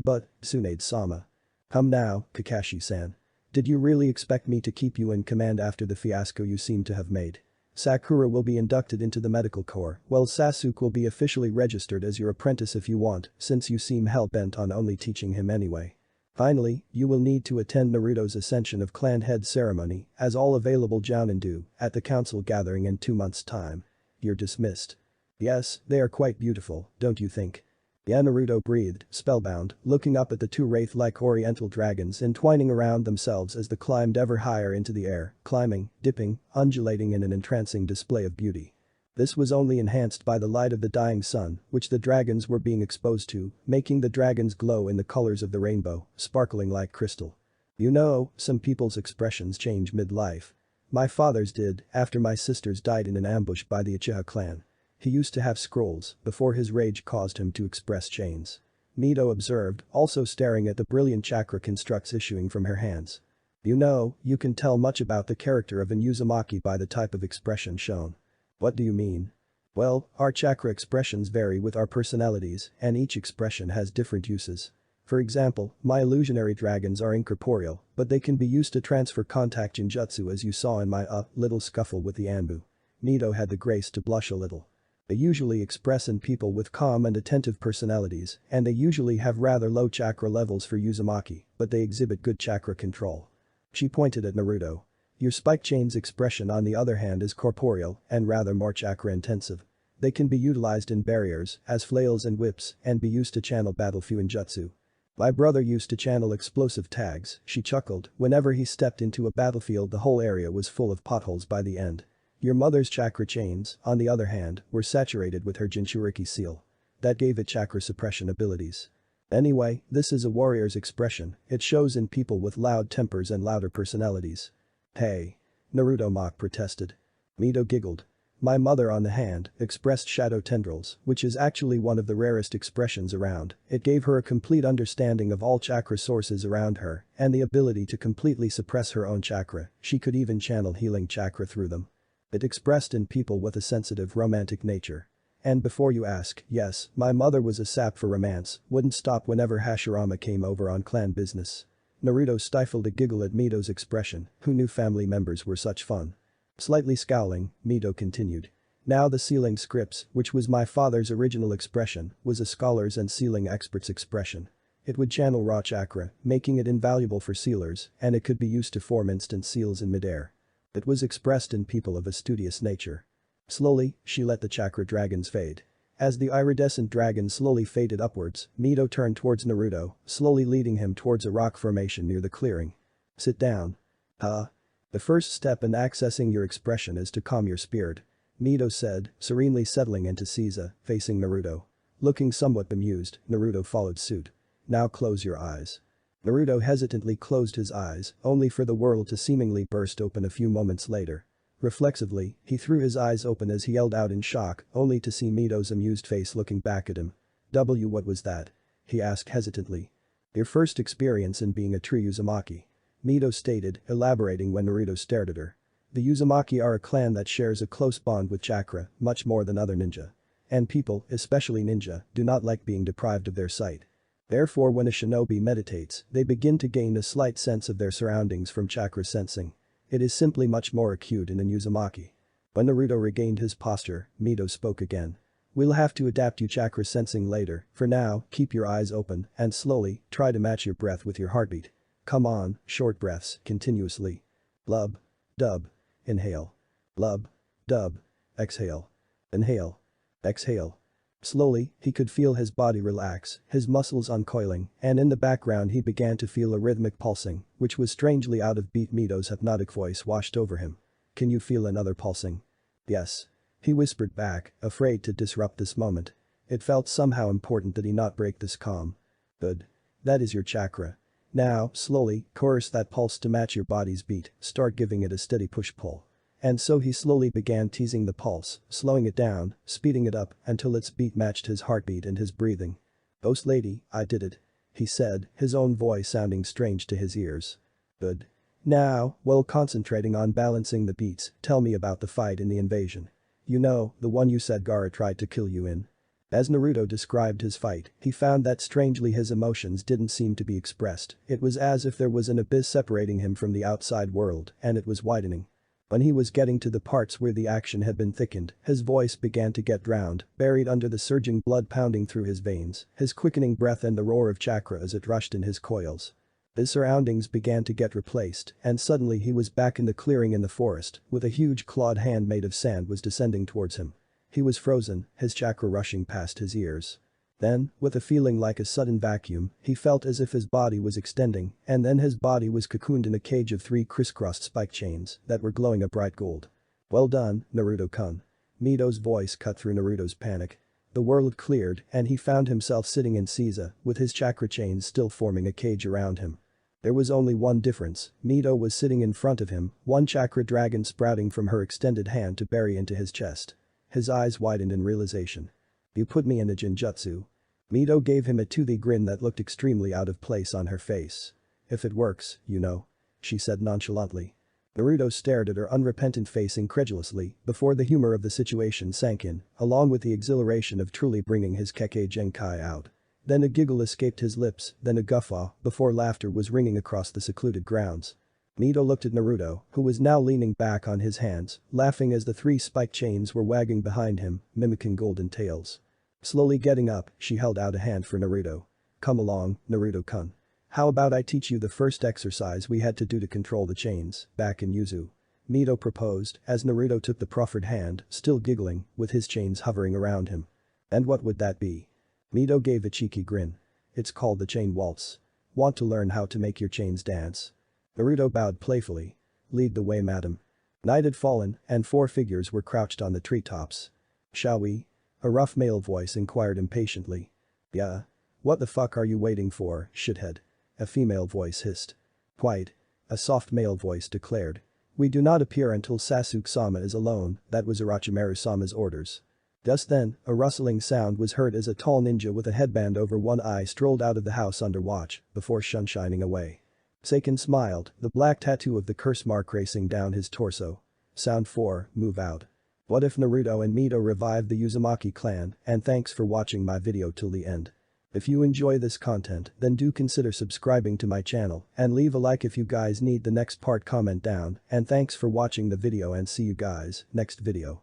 But, Tsunade-sama. Come now, Kakashi-san. Did you really expect me to keep you in command after the fiasco you seem to have made? Sakura will be inducted into the medical corps, while Sasuke will be officially registered as your apprentice if you want, since you seem hell-bent on only teaching him anyway. Finally, you will need to attend Naruto's Ascension of Clan Head ceremony, as all available jounin do, at the council gathering in 2 months' time. You're dismissed. Yes, they are quite beautiful, don't you think? Yeah, Naruto breathed, spellbound, looking up at the two wraith-like oriental dragons entwining around themselves as they climbed ever higher into the air, climbing, dipping, undulating in an entrancing display of beauty. This was only enhanced by the light of the dying sun, which the dragons were being exposed to, making the dragons glow in the colors of the rainbow, sparkling like crystal. You know, some people's expressions change mid-life. My father's did, after my sisters died in an ambush by the Uchiha clan. He used to have scrolls, before his rage caused him to express chains. Mito observed, also staring at the brilliant chakra constructs issuing from her hands. You know, you can tell much about the character of an Uzumaki by the type of expression shown. What do you mean? Well, our chakra expressions vary with our personalities, and each expression has different uses. For example, my illusionary dragons are incorporeal, but they can be used to transfer contact genjutsu as you saw in my little scuffle with the Anbu. Mito had the grace to blush a little. They usually express in people with calm and attentive personalities, and they usually have rather low chakra levels for Uzumaki, but they exhibit good chakra control. She pointed at Naruto. Your spike chain's expression on the other hand is corporeal and rather more chakra intensive. They can be utilized in barriers, as flails and whips, and be used to channel battle fuinjutsu. My brother used to channel explosive tags, she chuckled, whenever he stepped into a battlefield the whole area was full of potholes by the end. Your mother's chakra chains, on the other hand, were saturated with her Jinchuriki seal. That gave it chakra suppression abilities. Anyway, this is a warrior's expression, it shows in people with loud tempers and louder personalities. Hey. Naruto mock protested. Mito giggled. My mother on the hand, expressed shadow tendrils, which is actually one of the rarest expressions around. It gave her a complete understanding of all chakra sources around her, and the ability to completely suppress her own chakra, she could even channel healing chakra through them. It expressed in people with a sensitive romantic nature. And before you ask, yes, my mother was a sap for romance, wouldn't stop whenever Hashirama came over on clan business. Naruto stifled a giggle at Mito's expression, who knew family members were such fun. Slightly scowling, Mito continued. Now the sealing scripts, which was my father's original expression, was a scholar's and sealing expert's expression. It would channel raw chakra, making it invaluable for sealers, and it could be used to form instant seals in midair. It was expressed in people of a studious nature. Slowly, she let the chakra dragons fade. As the iridescent dragon slowly faded upwards, Mito turned towards Naruto, slowly leading him towards a rock formation near the clearing. Sit down. The first step in accessing your expression is to calm your spirit, Mito said, serenely settling into Seiza, facing Naruto. Looking somewhat bemused, Naruto followed suit. Now close your eyes. Naruto hesitantly closed his eyes, only for the world to seemingly burst open a few moments later. Reflexively, he threw his eyes open as he yelled out in shock, only to see Mito's amused face looking back at him. What was that? He asked hesitantly. Your first experience in being a true Uzumaki. Mito stated, elaborating when Naruto stared at her. The Uzumaki are a clan that shares a close bond with chakra, much more than other ninja. And people, especially ninja, do not like being deprived of their sight. Therefore when a shinobi meditates, they begin to gain a slight sense of their surroundings from chakra sensing. It is simply much more acute in an Uzumaki. When Naruto regained his posture, Mito spoke again. We'll have to adapt you chakra sensing later, for now, keep your eyes open, and slowly, try to match your breath with your heartbeat. Come on, short breaths, continuously. Blub. Dub. Inhale. Blub. Dub. Exhale. Inhale. Exhale. Slowly, he could feel his body relax, his muscles uncoiling, and in the background he began to feel a rhythmic pulsing, which was strangely out of beat. Mito's hypnotic voice washed over him. Can you feel another pulsing? Yes. He whispered back, afraid to disrupt this moment. It felt somehow important that he not break this calm. Good. That is your chakra. Now, slowly, coerce that pulse to match your body's beat, start giving it a steady push-pull. And so he slowly began teasing the pulse, slowing it down, speeding it up until its beat matched his heartbeat and his breathing. Boss lady, I did it. He said, his own voice sounding strange to his ears. Good. Now, while concentrating on balancing the beats, tell me about the fight in the invasion. You know, the one you said Gaara tried to kill you in. As Naruto described his fight, he found that strangely his emotions didn't seem to be expressed, it was as if there was an abyss separating him from the outside world, and it was widening. When he was getting to the parts where the action had been thickened, his voice began to get drowned, buried under the surging blood pounding through his veins, his quickening breath and the roar of chakra as it rushed in his coils. His surroundings began to get replaced, and suddenly he was back in the clearing in the forest, with a huge clawed hand made of sand was descending towards him. He was frozen, his chakra rushing past his ears. Then, with a feeling like a sudden vacuum, he felt as if his body was extending, and then his body was cocooned in a cage of 3 crisscrossed spike chains that were glowing a bright gold. "Well done, Naruto-kun." Mito's voice cut through Naruto's panic. The world cleared, and he found himself sitting in Caesar, with his chakra chains still forming a cage around him. There was only one difference, Mito was sitting in front of him, one chakra dragon sprouting from her extended hand to bury into his chest. His eyes widened in realization. "You put me in a genjutsu?" Mito gave him a toothy grin that looked extremely out of place on her face. "If it works, you know," she said nonchalantly. Naruto stared at her unrepentant face incredulously before the humor of the situation sank in, along with the exhilaration of truly bringing his Kekkei Genkai out. Then a giggle escaped his lips, then a guffaw, before laughter was ringing across the secluded grounds. Mito looked at Naruto, who was now leaning back on his hands, laughing as the 3 spike chains were wagging behind him, mimicking golden tails. Slowly getting up, she held out a hand for Naruto. "Come along, Naruto-kun. How about I teach you the first exercise we had to do to control the chains, back in Yuzu?" Mito proposed, as Naruto took the proffered hand, still giggling, with his chains hovering around him. "And what would that be?" Mito gave a cheeky grin. "It's called the chain waltz. Want to learn how to make your chains dance?" Naruto bowed playfully. "Lead the way, madam." Night had fallen, and 4 figures were crouched on the treetops. "Shall we?" A rough male voice inquired impatiently. "Yeah. What the fuck are you waiting for, shithead?" A female voice hissed. "Quite." A soft male voice declared. "We do not appear until Sasuke-sama is alone, that was Orochimaru-sama's orders." Just then, a rustling sound was heard as a tall ninja with a headband over one eye strolled out of the house under watch, before sunshining away. Seiken smiled, the black tattoo of the curse mark racing down his torso. Sound 4, move out. What if Naruto and Mito revive the Uzumaki clan, and thanks for watching my video till the end. If you enjoy this content, then do consider subscribing to my channel and leave a like if you guys need the next part, comment down, and thanks for watching the video and see you guys next video.